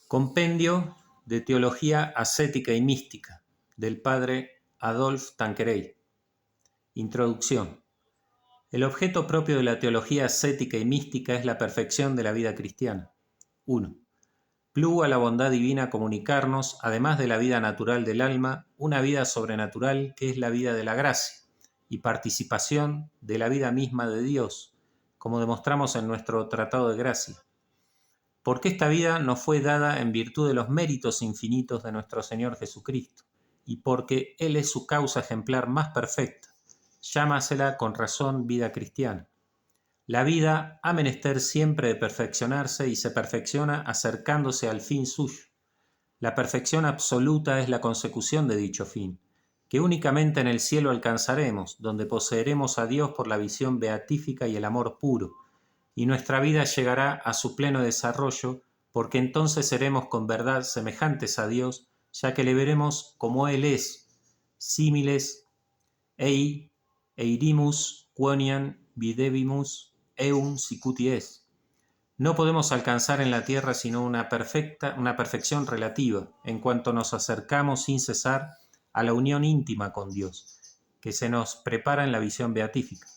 Compendio de Teología Ascética y Mística, del padre Adolphe Tanqueray. Introducción. El objeto propio de la teología ascética y mística es la perfección de la vida cristiana. 1. Plugo a la bondad divina comunicarnos, además de la vida natural del alma, una vida sobrenatural que es la vida de la gracia y participación de la vida misma de Dios, como demostramos en nuestro Tratado de Gracia. Porque esta vida nos fue dada en virtud de los méritos infinitos de nuestro Señor Jesucristo, y porque Él es su causa ejemplar más perfecta, llámasela con razón vida cristiana. La vida ha menester siempre de perfeccionarse y se perfecciona acercándose al fin suyo. La perfección absoluta es la consecución de dicho fin, que únicamente en el cielo alcanzaremos, donde poseeremos a Dios por la visión beatífica y el amor puro, y nuestra vida llegará a su pleno desarrollo, porque entonces seremos con verdad semejantes a Dios, ya que le veremos como Él es, símiles eirimus quoniam videbimus eum sicuti es. No podemos alcanzar en la tierra sino una perfección relativa, en cuanto nos acercamos sin cesar a la unión íntima con Dios, que se nos prepara en la visión beatífica.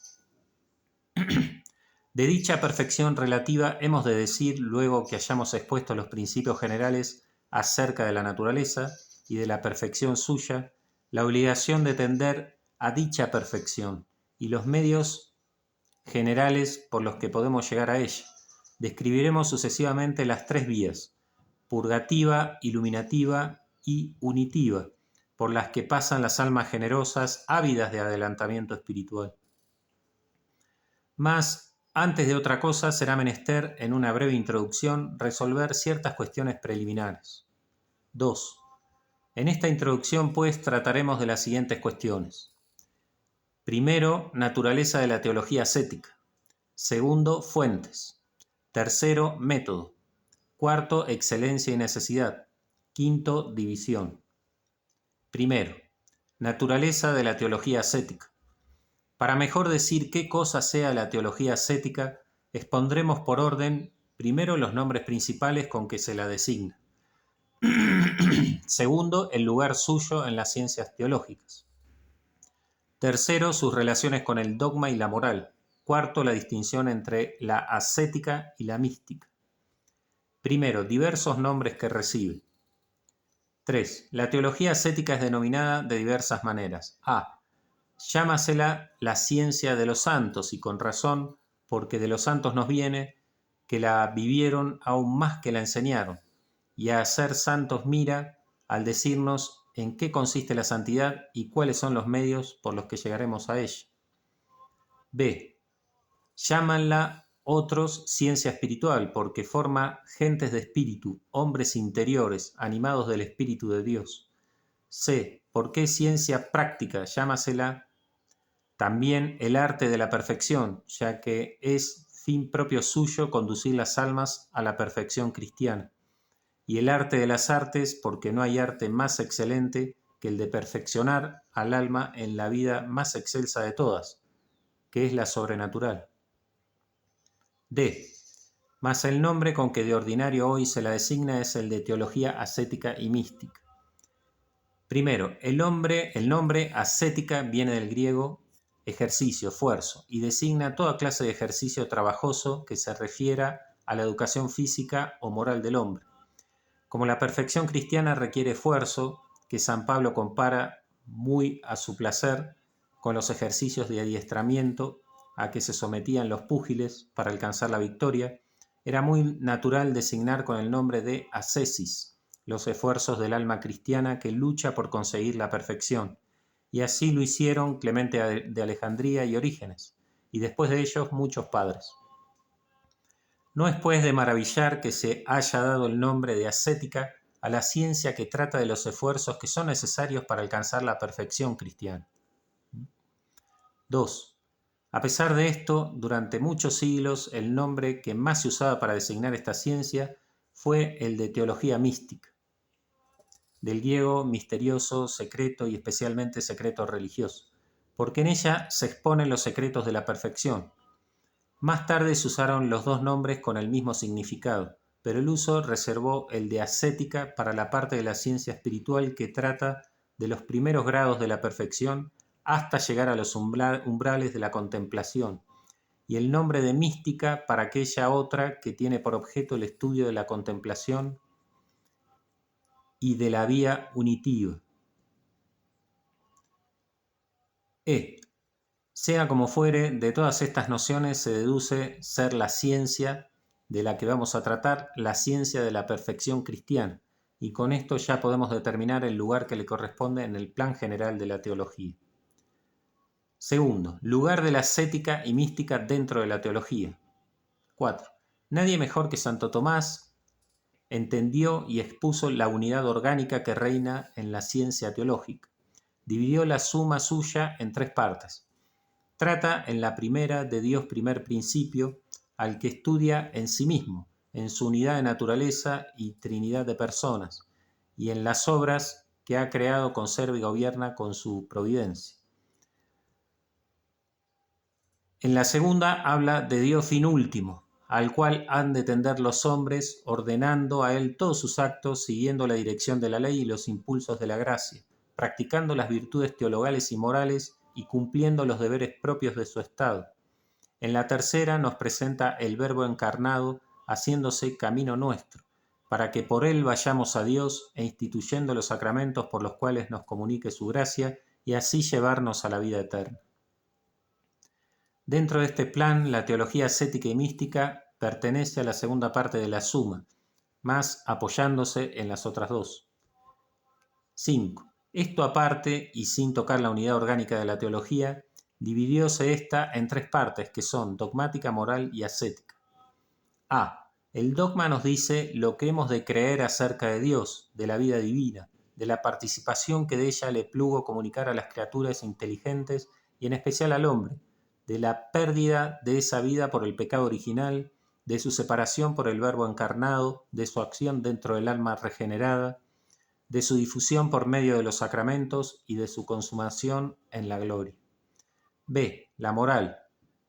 De dicha perfección relativa hemos de decir, luego que hayamos expuesto los principios generales acerca de la naturaleza y de la perfección suya, la obligación de tender a dicha perfección y los medios generales por los que podemos llegar a ella. Describiremos sucesivamente las tres vías, purgativa, iluminativa y unitiva, por las que pasan las almas generosas ávidas de adelantamiento espiritual. Mas, antes de otra cosa, será menester, en una breve introducción, resolver ciertas cuestiones preliminares. 2. En esta introducción, pues, trataremos de las siguientes cuestiones. Primero, naturaleza de la teología ascética. Segundo, fuentes. Tercero, método. Cuarto, excelencia y necesidad. Quinto, división. Primero, naturaleza de la teología ascética. Para mejor decir qué cosa sea la teología ascética, expondremos por orden primero los nombres principales con que se la designa. Segundo, el lugar suyo en las ciencias teológicas. Tercero, sus relaciones con el dogma y la moral. Cuarto, la distinción entre la ascética y la mística. Primero, diversos nombres que recibe. 3. La teología ascética es denominada de diversas maneras. A. Llámasela la ciencia de los santos, y con razón, porque de los santos nos viene que la vivieron aún más que la enseñaron, y a ser santos mira al decirnos en qué consiste la santidad y cuáles son los medios por los que llegaremos a ella. B. Llámanla otros ciencia espiritual, porque forma gentes de espíritu, hombres interiores, animados del Espíritu de Dios. C. ¿Por qué ciencia práctica? Llámasela también el arte de la perfección, ya que es fin propio suyo conducir las almas a la perfección cristiana. Y el arte de las artes, porque no hay arte más excelente que el de perfeccionar al alma en la vida más excelsa de todas, que es la sobrenatural. D. Mas el nombre con que de ordinario hoy se la designa es el de teología ascética y mística. Primero, el nombre ascética viene del griego ejercicio, esfuerzo, y designa toda clase de ejercicio trabajoso que se refiera a la educación física o moral del hombre. Como la perfección cristiana requiere esfuerzo, que San Pablo compara muy a su placer con los ejercicios de adiestramiento a que se sometían los púgiles para alcanzar la victoria, era muy natural designar con el nombre de ascesis los esfuerzos del alma cristiana que lucha por conseguir la perfección. Y así lo hicieron Clemente de Alejandría y Orígenes, y después de ellos muchos padres. No es pues de maravillar que se haya dado el nombre de ascética a la ciencia que trata de los esfuerzos que son necesarios para alcanzar la perfección cristiana. 2. A pesar de esto, durante muchos siglos el nombre que más se usaba para designar esta ciencia fue el de teología mística, del griego misterioso, secreto y especialmente secreto religioso, porque en ella se exponen los secretos de la perfección. Más tarde se usaron los dos nombres con el mismo significado, pero el uso reservó el de ascética para la parte de la ciencia espiritual que trata de los primeros grados de la perfección hasta llegar a los umbrales de la contemplación, y el nombre de mística para aquella otra que tiene por objeto el estudio de la contemplación y de la vía unitiva. Sea como fuere, de todas estas nociones se deduce ser la ciencia de la que vamos a tratar, la ciencia de la perfección cristiana, y con esto ya podemos determinar el lugar que le corresponde en el plan general de la teología. Segundo, lugar de la ascética y mística dentro de la teología. 4. Nadie mejor que Santo Tomás entendió y expuso la unidad orgánica que reina en la ciencia teológica. Dividió la suma suya en 3 partes. Trata en la primera de Dios primer principio, al que estudia en sí mismo, en su unidad de naturaleza y trinidad de personas, y en las obras que ha creado, conserva y gobierna con su providencia. En la segunda habla de Dios fin último, al cual han de tender los hombres, ordenando a él todos sus actos, siguiendo la dirección de la ley y los impulsos de la gracia, practicando las virtudes teologales y morales y cumpliendo los deberes propios de su estado. En la tercera nos presenta el Verbo encarnado, haciéndose camino nuestro, para que por él vayamos a Dios e instituyendo los sacramentos por los cuales nos comunique su gracia y así llevarnos a la vida eterna. Dentro de este plan, la teología ascética y mística pertenece a la segunda parte de la Suma, más apoyándose en las otras dos. 5. Esto aparte, y sin tocar la unidad orgánica de la teología, dividióse esta en 3 partes, que son dogmática, moral y ascética. A. El dogma nos dice lo que hemos de creer acerca de Dios, de la vida divina, de la participación que de ella le plugo comunicar a las criaturas inteligentes y en especial al hombre, de la pérdida de esa vida por el pecado original, de su separación por el Verbo encarnado, de su acción dentro del alma regenerada, de su difusión por medio de los sacramentos y de su consumación en la gloria. B. La moral.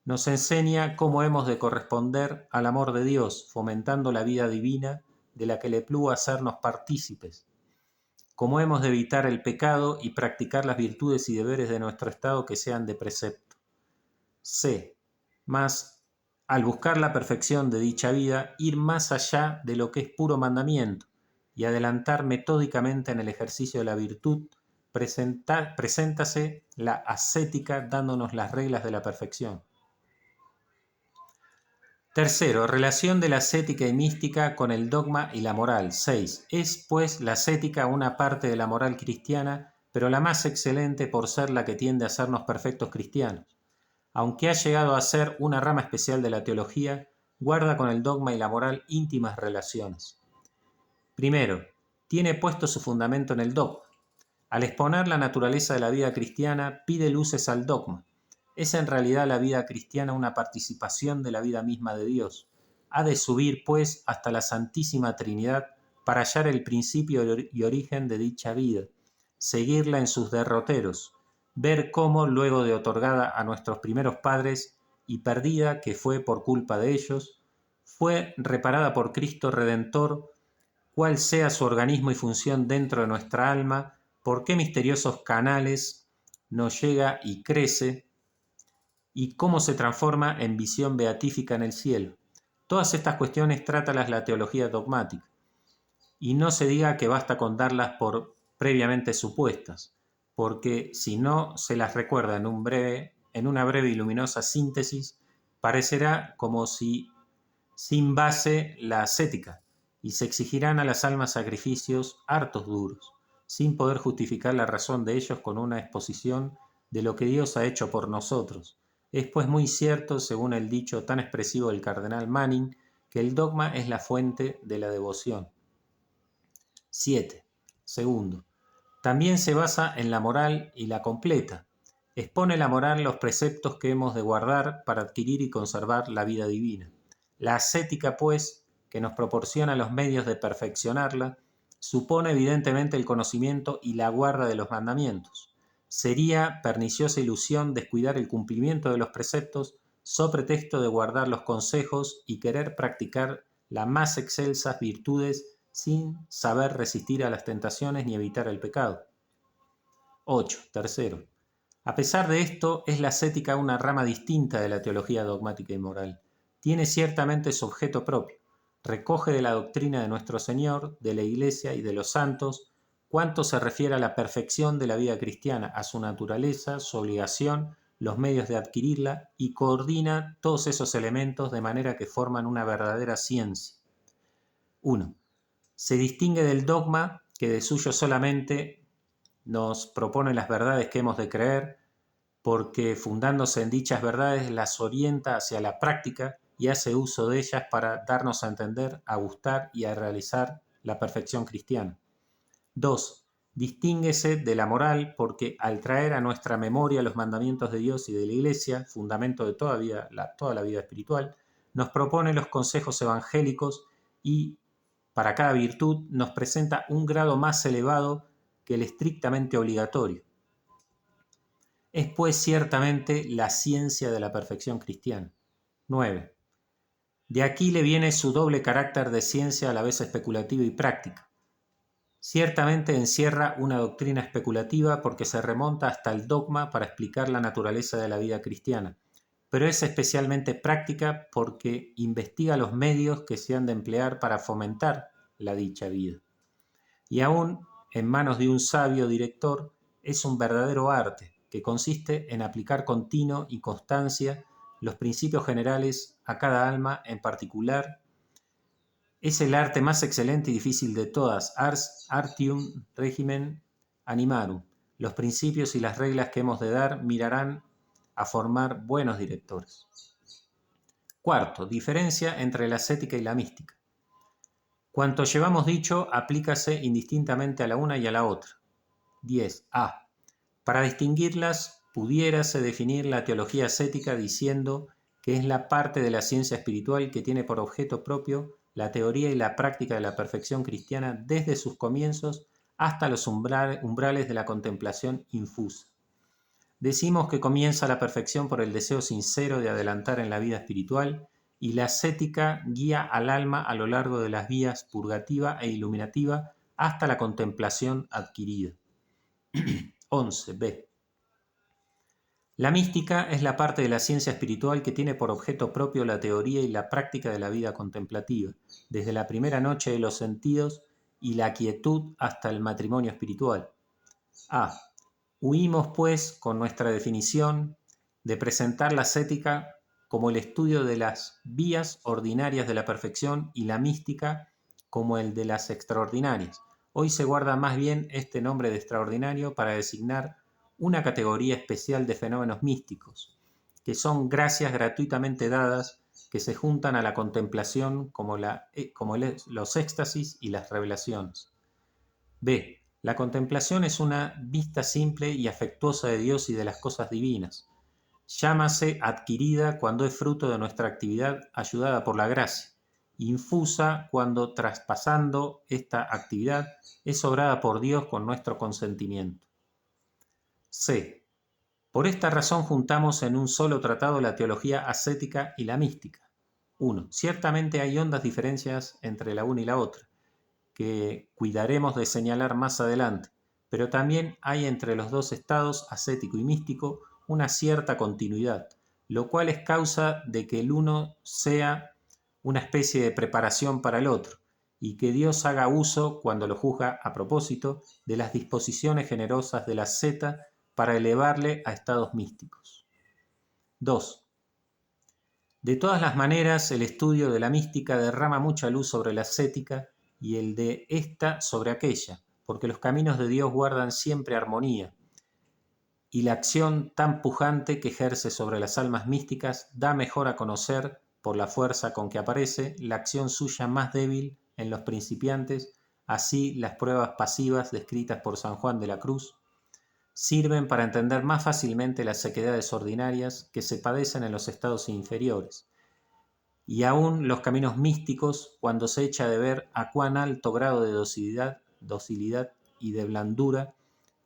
Nos enseña cómo hemos de corresponder al amor de Dios, fomentando la vida divina de la que le plugo hacernos partícipes, cómo hemos de evitar el pecado y practicar las virtudes y deberes de nuestro estado que sean de precepto. C. Más, al buscar la perfección de dicha vida, ir más allá de lo que es puro mandamiento y adelantar metódicamente en el ejercicio de la virtud, preséntase la ascética dándonos las reglas de la perfección. Tercero, relación de la ascética y mística con el dogma y la moral. 6. Es, pues, la ascética una parte de la moral cristiana, pero la más excelente por ser la que tiende a hacernos perfectos cristianos. Aunque ha llegado a ser una rama especial de la teología, guarda con el dogma y la moral íntimas relaciones. Primero, tiene puesto su fundamento en el dogma. Al exponer la naturaleza de la vida cristiana, pide luces al dogma. Es en realidad la vida cristiana una participación de la vida misma de Dios. Ha de subir, pues, hasta la Santísima Trinidad para hallar el principio y origen de dicha vida, seguirla en sus derroteros, ver cómo, luego de otorgada a nuestros primeros padres y perdida que fue por culpa de ellos, fue reparada por Cristo Redentor, cuál sea su organismo y función dentro de nuestra alma, por qué misteriosos canales nos llega y crece, y cómo se transforma en visión beatífica en el cielo. Todas estas cuestiones trátalas la teología dogmática, y no se diga que basta con darlas por previamente supuestas, porque si no se las recuerda en una breve y luminosa síntesis, parecerá como si sin base la ascética, y se exigirán a las almas sacrificios hartos duros, sin poder justificar la razón de ellos con una exposición de lo que Dios ha hecho por nosotros. Es pues muy cierto, según el dicho tan expresivo del cardenal Manning, que el dogma es la fuente de la devoción. 7. Segundo, también se basa en la moral y la completa. Expone la moral los preceptos que hemos de guardar para adquirir y conservar la vida divina. La ascética, pues, que nos proporciona los medios de perfeccionarla, supone evidentemente el conocimiento y la guarda de los mandamientos. Sería perniciosa ilusión descuidar el cumplimiento de los preceptos so pretexto de guardar los consejos y querer practicar las más excelsas virtudes sin saber resistir a las tentaciones ni evitar el pecado. 8. Tercero. A pesar de esto, es la ascética una rama distinta de la teología dogmática y moral. Tiene ciertamente su objeto propio. Recoge de la doctrina de nuestro Señor, de la Iglesia y de los santos cuanto se refiere a la perfección de la vida cristiana, a su naturaleza, su obligación, los medios de adquirirla, y coordina todos esos elementos de manera que forman una verdadera ciencia. 1. Se distingue del dogma, que de suyo solamente nos propone las verdades que hemos de creer, porque fundándose en dichas verdades las orienta hacia la práctica y hace uso de ellas para darnos a entender, a gustar y a realizar la perfección cristiana. 2. Distínguese de la moral porque al traer a nuestra memoria los mandamientos de Dios y de la Iglesia, fundamento de toda la vida espiritual, nos propone los consejos evangélicos y para cada virtud nos presenta un grado más elevado que el estrictamente obligatorio. Es pues ciertamente la ciencia de la perfección cristiana. 9. De aquí le viene su doble carácter de ciencia a la vez especulativa y práctica. Ciertamente encierra una doctrina especulativa porque se remonta hasta el dogma para explicar la naturaleza de la vida cristiana, pero es especialmente práctica porque investiga los medios que se han de emplear para fomentar la dicha vida. Y aún en manos de un sabio director es un verdadero arte que consiste en aplicar continuo y constancia los principios generales a cada alma en particular. Es el arte más excelente y difícil de todas, ars artium regimen animarum. Los principios y las reglas que hemos de dar mirarán a formar buenos directores. Cuarto, diferencia entre la ascética y la mística. Cuanto llevamos dicho, aplícase indistintamente a la una y a la otra. 10. A. Para distinguirlas, pudiérase definir la teología ascética diciendo que es la parte de la ciencia espiritual que tiene por objeto propio la teoría y la práctica de la perfección cristiana desde sus comienzos hasta los umbrales de la contemplación infusa. Decimos que comienza la perfección por el deseo sincero de adelantar en la vida espiritual y la ascética guía al alma a lo largo de las vías purgativa e iluminativa hasta la contemplación adquirida. 11b. La mística es la parte de la ciencia espiritual que tiene por objeto propio la teoría y la práctica de la vida contemplativa, desde la primera noche de los sentidos y la quietud hasta el matrimonio espiritual. A. Huimos, pues, con nuestra definición, de presentar la ascética como el estudio de las vías ordinarias de la perfección y la mística como el de las extraordinarias. Hoy se guarda más bien este nombre de extraordinario para designar una categoría especial de fenómenos místicos, que son gracias gratuitamente dadas que se juntan a la contemplación como los éxtasis y las revelaciones. B. La contemplación es una vista simple y afectuosa de Dios y de las cosas divinas. Llámase adquirida cuando es fruto de nuestra actividad ayudada por la gracia, infusa cuando traspasando esta actividad es obrada por Dios con nuestro consentimiento. C. Por esta razón juntamos en un solo tratado la teología ascética y la mística. 1. Ciertamente hay hondas diferencias entre la una y la otra, que cuidaremos de señalar más adelante, pero también hay entre los dos estados, ascético y místico, una cierta continuidad, lo cual es causa de que el uno sea una especie de preparación para el otro, y que Dios haga uso, cuando lo juzga a propósito, de las disposiciones generosas de la asceta para elevarle a estados místicos. 2. De todas las maneras, el estudio de la mística derrama mucha luz sobre la ascética y el de esta sobre aquella, porque los caminos de Dios guardan siempre armonía, y la acción tan pujante que ejerce sobre las almas místicas da mejor a conocer, por la fuerza con que aparece, la acción suya más débil en los principiantes. Así las pruebas pasivas descritas por San Juan de la Cruz sirven para entender más fácilmente las sequedades ordinarias que se padecen en los estados inferiores, y aún los caminos místicos, cuando se echa de ver a cuán alto grado de docilidad y de blandura,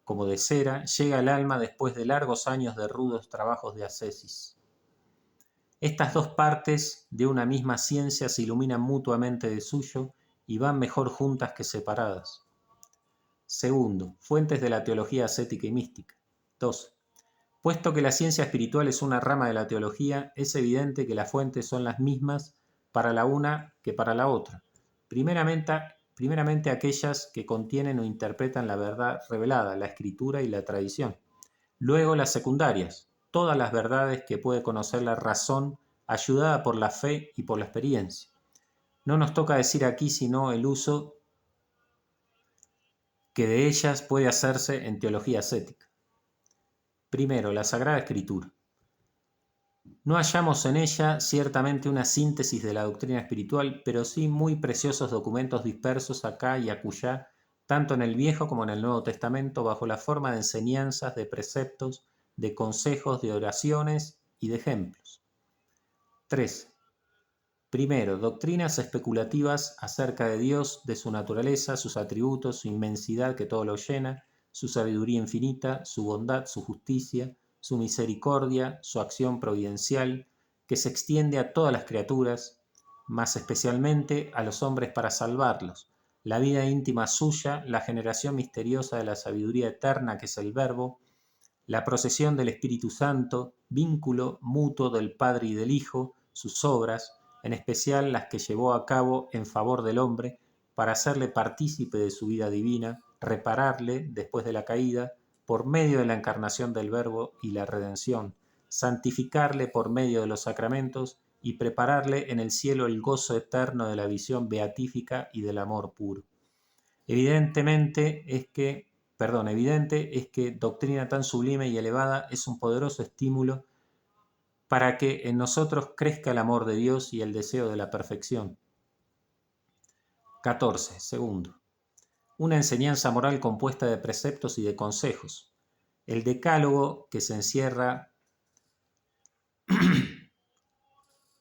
como de cera, llega el alma después de largos años de rudos trabajos de ascesis. Estas dos partes de una misma ciencia se iluminan mutuamente de suyo y van mejor juntas que separadas. Segundo, fuentes de la teología ascética y mística. 2. Puesto que la ciencia espiritual es una rama de la teología, es evidente que las fuentes son las mismas para la una que para la otra. Primeramente aquellas que contienen o interpretan la verdad revelada, la escritura y la tradición. Luego las secundarias, todas las verdades que puede conocer la razón, ayudada por la fe y por la experiencia. No nos toca decir aquí sino el uso que de ellas puede hacerse en teología ascética. Primero, la Sagrada Escritura. No hallamos en ella ciertamente una síntesis de la doctrina espiritual, pero sí muy preciosos documentos dispersos acá y acullá, tanto en el Viejo como en el Nuevo Testamento, bajo la forma de enseñanzas, de preceptos, de consejos, de oraciones y de ejemplos. 3. Primero, doctrinas especulativas acerca de Dios, de su naturaleza, sus atributos, su inmensidad que todo lo llena, su sabiduría infinita, su bondad, su justicia, su misericordia, su acción providencial, que se extiende a todas las criaturas, más especialmente a los hombres para salvarlos, la vida íntima suya, la generación misteriosa de la sabiduría eterna que es el Verbo, la procesión del Espíritu Santo, vínculo mutuo del Padre y del Hijo, sus obras, en especial las que llevó a cabo en favor del hombre, para hacerle partícipe de su vida divina, repararle, después de la caída, por medio de la encarnación del Verbo y la redención, santificarle por medio de los sacramentos y prepararle en el cielo el gozo eterno de la visión beatífica y del amor puro. Evidente es que doctrina tan sublime y elevada es un poderoso estímulo para que en nosotros crezca el amor de Dios y el deseo de la perfección. 14. Segundo, una enseñanza moral compuesta de preceptos y de consejos. El decálogo que se encierra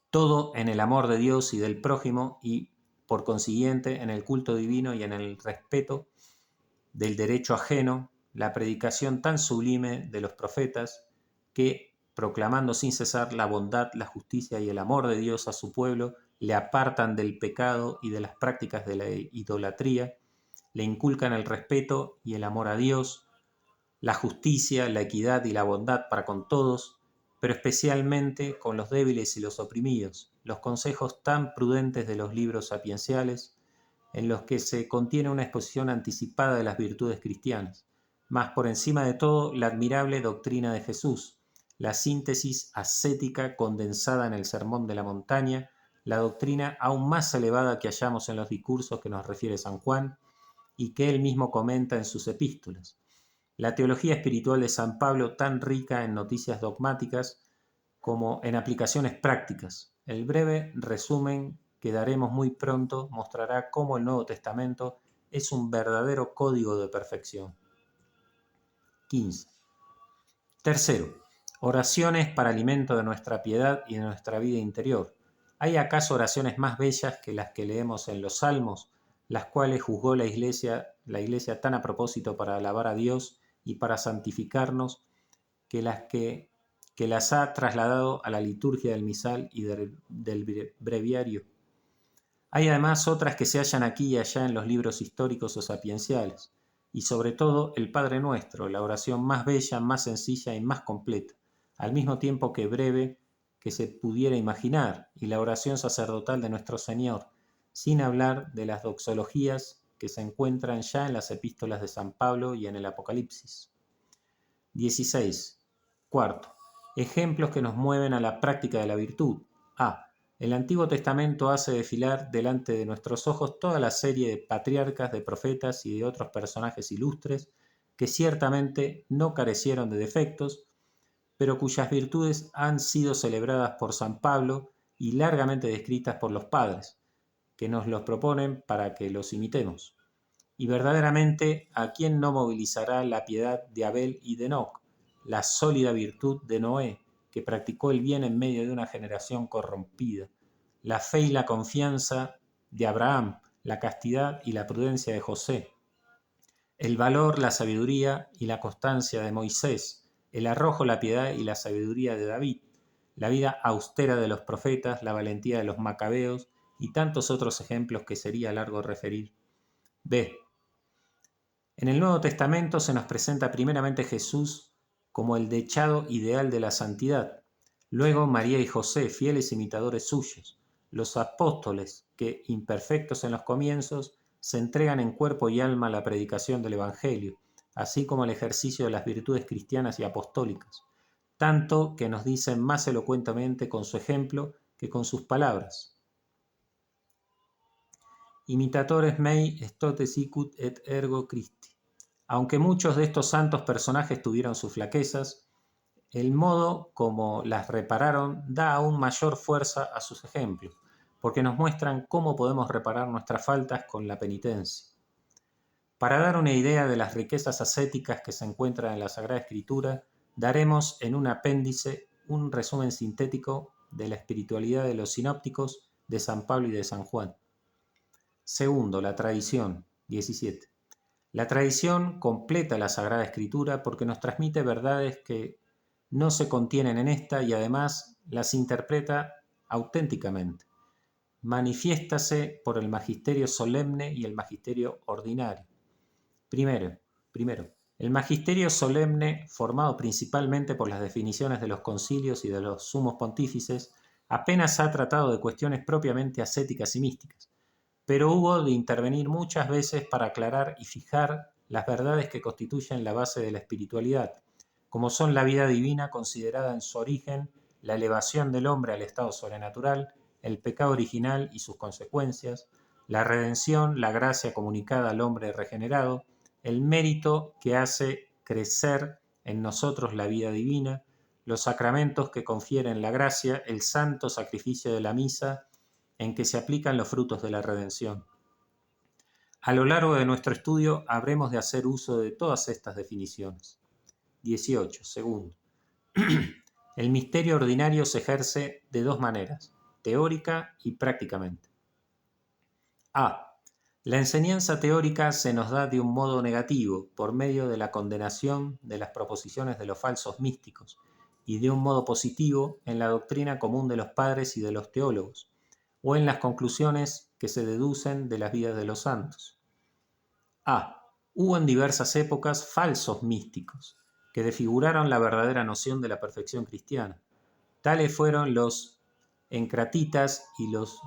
todo en el amor de Dios y del prójimo y, por consiguiente, en el culto divino y en el respeto del derecho ajeno, la predicación tan sublime de los profetas que, proclamando sin cesar la bondad, la justicia y el amor de Dios a su pueblo, le apartan del pecado y de las prácticas de la idolatría, le inculcan el respeto y el amor a Dios, la justicia, la equidad y la bondad para con todos, pero especialmente con los débiles y los oprimidos, los consejos tan prudentes de los libros sapienciales, en los que se contiene una exposición anticipada de las virtudes cristianas, mas por encima de todo la admirable doctrina de Jesús, la síntesis ascética condensada en el Sermón de la Montaña, la doctrina aún más elevada que hallamos en los discursos que nos refiere San Juan y que él mismo comenta en sus epístolas. La teología espiritual de San Pablo, tan rica en noticias dogmáticas como en aplicaciones prácticas. El breve resumen que daremos muy pronto mostrará cómo el Nuevo Testamento es un verdadero código de perfección. 15. Tercero, oraciones para alimento de nuestra piedad y de nuestra vida interior. ¿Hay acaso oraciones más bellas que las que leemos en los Salmos, las cuales juzgó la Iglesia tan a propósito para alabar a Dios y para santificarnos, que las ha trasladado a la liturgia del misal y del breviario? Hay además otras que se hallan aquí y allá en los libros históricos o sapienciales, y sobre todo el Padre Nuestro, la oración más bella, más sencilla y más completa, al mismo tiempo que breve que se pudiera imaginar, y la oración sacerdotal de nuestro Señor, sin hablar de las doxologías que se encuentran ya en las epístolas de San Pablo y en el Apocalipsis. 16. Cuarto, ejemplos que nos mueven a la práctica de la virtud. A. El Antiguo Testamento hace desfilar delante de nuestros ojos toda la serie de patriarcas, de profetas y de otros personajes ilustres que ciertamente no carecieron de defectos, pero cuyas virtudes han sido celebradas por San Pablo y largamente descritas por los padres, que nos los proponen para que los imitemos. Y verdaderamente, ¿a quién no movilizará la piedad de Abel y de Enoc, la sólida virtud de Noé, que practicó el bien en medio de una generación corrompida, la fe y la confianza de Abraham, la castidad y la prudencia de José, el valor, la sabiduría y la constancia de Moisés, el arrojo, la piedad y la sabiduría de David, la vida austera de los profetas, la valentía de los macabeos y tantos otros ejemplos que sería largo referir. B. En el Nuevo Testamento se nos presenta primeramente Jesús como el dechado ideal de la santidad, luego María y José, fieles imitadores suyos, los apóstoles que, imperfectos en los comienzos, se entregan en cuerpo y alma a la predicación del Evangelio, así como al ejercicio de las virtudes cristianas y apostólicas, tanto que nos dicen más elocuentemente con su ejemplo que con sus palabras. Imitatores mei estote sicut et ergo Christi. Aunque muchos de estos santos personajes tuvieron sus flaquezas, el modo como las repararon da aún mayor fuerza a sus ejemplos, porque nos muestran cómo podemos reparar nuestras faltas con la penitencia. Para dar una idea de las riquezas ascéticas que se encuentran en la Sagrada Escritura, daremos en un apéndice un resumen sintético de la espiritualidad de los sinópticos de San Pablo y de San Juan. Segundo, la tradición, 17. La tradición completa la Sagrada Escritura porque nos transmite verdades que no se contienen en esta y además las interpreta auténticamente. Manifiéstase por el magisterio solemne y el magisterio ordinario. Primero, el magisterio solemne, formado principalmente por las definiciones de los concilios y de los sumos pontífices, apenas ha tratado de cuestiones propiamente ascéticas y místicas, pero hubo de intervenir muchas veces para aclarar y fijar las verdades que constituyen la base de la espiritualidad, como son la vida divina considerada en su origen, la elevación del hombre al estado sobrenatural, el pecado original y sus consecuencias, la redención, la gracia comunicada al hombre regenerado, el mérito que hace crecer en nosotros la vida divina, los sacramentos que confieren la gracia, el santo sacrificio de la misa, en que se aplican los frutos de la redención. A lo largo de nuestro estudio habremos de hacer uso de todas estas definiciones. 18. Segundo. El misterio ordinario se ejerce de dos maneras, teórica y prácticamente. A. La enseñanza teórica se nos da de un modo negativo, por medio de la condenación de las proposiciones de los falsos místicos, y de un modo positivo en la doctrina común de los padres y de los teólogos, o en las conclusiones que se deducen de las vidas de los santos. A. Hubo en diversas épocas falsos místicos, que desfiguraron la verdadera noción de la perfección cristiana. Tales fueron los encratitas y los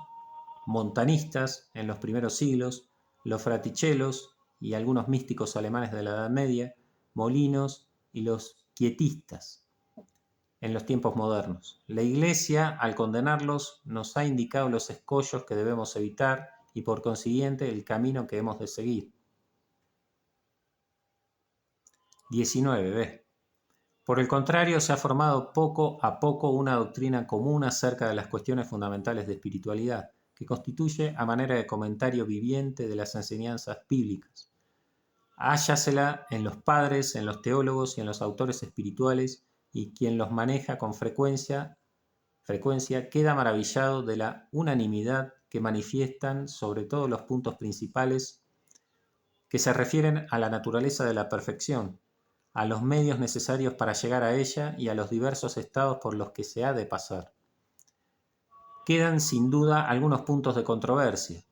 montanistas en los primeros siglos, los fratichelos y algunos místicos alemanes de la Edad Media, Molinos y los quietistas en los tiempos modernos. La Iglesia, al condenarlos, nos ha indicado los escollos que debemos evitar y, por consiguiente, el camino que hemos de seguir. 19b. Por el contrario, se ha formado poco a poco una doctrina común acerca de las cuestiones fundamentales de espiritualidad, que constituye a manera de comentario viviente de las enseñanzas bíblicas. Hállasela en los padres, en los teólogos y en los autores espirituales, y quien los maneja con frecuencia queda maravillado de la unanimidad que manifiestan sobre todos los puntos principales que se refieren a la naturaleza de la perfección, a los medios necesarios para llegar a ella y a los diversos estados por los que se ha de pasar. Quedan sin duda algunos puntos de controversia,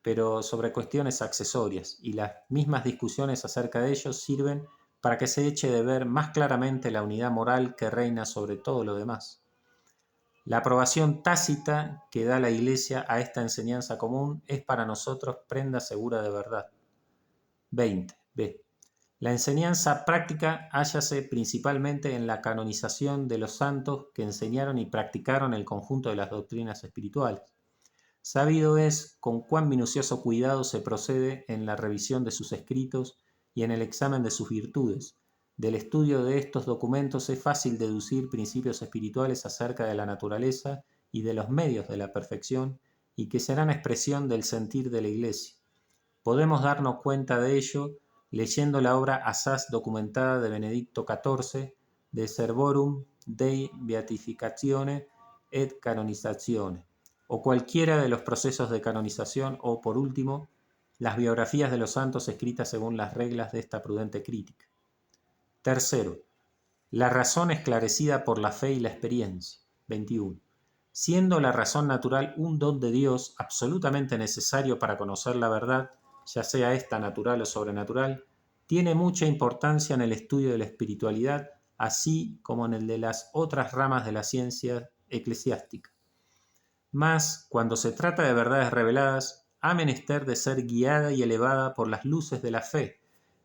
pero sobre cuestiones accesorias, y las mismas discusiones acerca de ellos sirven para que se eche de ver más claramente la unidad moral que reina sobre todo lo demás. La aprobación tácita que da la Iglesia a esta enseñanza común es para nosotros prenda segura de verdad. 20b. La enseñanza práctica hállase principalmente en la canonización de los santos que enseñaron y practicaron el conjunto de las doctrinas espirituales. Sabido es con cuán minucioso cuidado se procede en la revisión de sus escritos y en el examen de sus virtudes. Del estudio de estos documentos es fácil deducir principios espirituales acerca de la naturaleza y de los medios de la perfección y que serán expresión del sentir de la Iglesia. Podemos darnos cuenta de ello leyendo la obra asaz documentada de Benedicto XIV de Servorum Dei Beatificatione et Canonizatione, o cualquiera de los procesos de canonización, o, por último, las biografías de los santos escritas según las reglas de esta prudente crítica. Tercero, la razón esclarecida por la fe y la experiencia. 21. Siendo la razón natural un don de Dios absolutamente necesario para conocer la verdad, ya sea esta natural o sobrenatural, tiene mucha importancia en el estudio de la espiritualidad, así como en el de las otras ramas de la ciencia eclesiástica. Mas, cuando se trata de verdades reveladas, ha menester de ser guiada y elevada por las luces de la fe,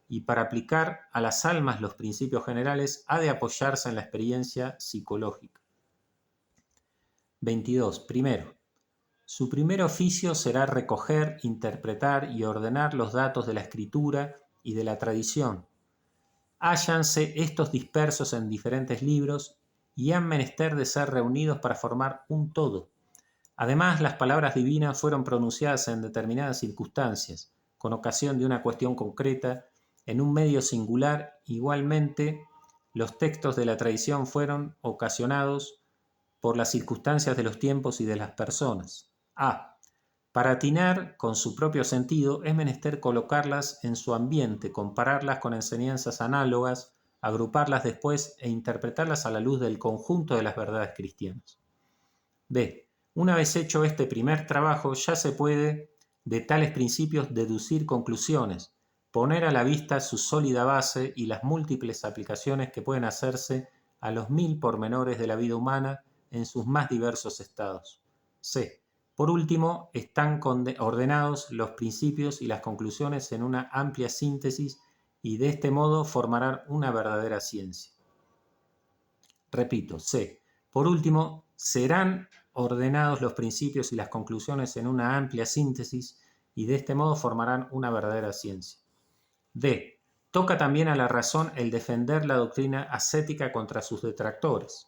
y para aplicar a las almas los principios generales ha de apoyarse en la experiencia psicológica. 22. Primero, su primer oficio será recoger, interpretar y ordenar los datos de la escritura y de la tradición. Hállanse estos dispersos en diferentes libros y han menester de ser reunidos para formar un todo. Además, las palabras divinas fueron pronunciadas en determinadas circunstancias, con ocasión de una cuestión concreta, en un medio singular. Igualmente, los textos de la tradición fueron ocasionados por las circunstancias de los tiempos y de las personas. A. Para atinar con su propio sentido, es menester colocarlas en su ambiente, compararlas con enseñanzas análogas, agruparlas después e interpretarlas a la luz del conjunto de las verdades cristianas. B. Una vez hecho este primer trabajo, ya se puede de tales principios deducir conclusiones, poner a la vista su sólida base y las múltiples aplicaciones que pueden hacerse a los 1000 pormenores de la vida humana en sus más diversos estados. C. Por último, están ordenados los principios y las conclusiones en una amplia síntesis y de este modo formarán una verdadera ciencia. Repito, C. Por último, serán ordenados los principios y las conclusiones en una amplia síntesis y de este modo formarán una verdadera ciencia. D. Toca también a la razón el defender la doctrina ascética contra sus detractores.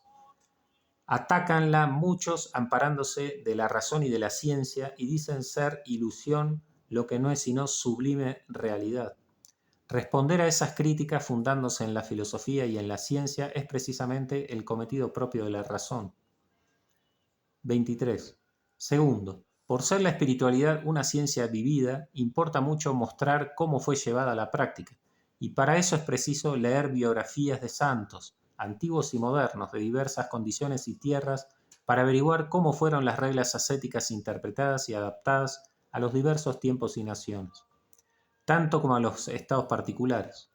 Atácanla muchos amparándose de la razón y de la ciencia y dicen ser ilusión lo que no es sino sublime realidad. Responder a esas críticas fundándose en la filosofía y en la ciencia es precisamente el cometido propio de la razón. 23. Segundo, por ser la espiritualidad una ciencia vivida, importa mucho mostrar cómo fue llevada a la práctica, y para eso es preciso leer biografías de santos, antiguos y modernos, de diversas condiciones y tierras, para averiguar cómo fueron las reglas ascéticas interpretadas y adaptadas a los diversos tiempos y naciones, tanto como a los estados particulares.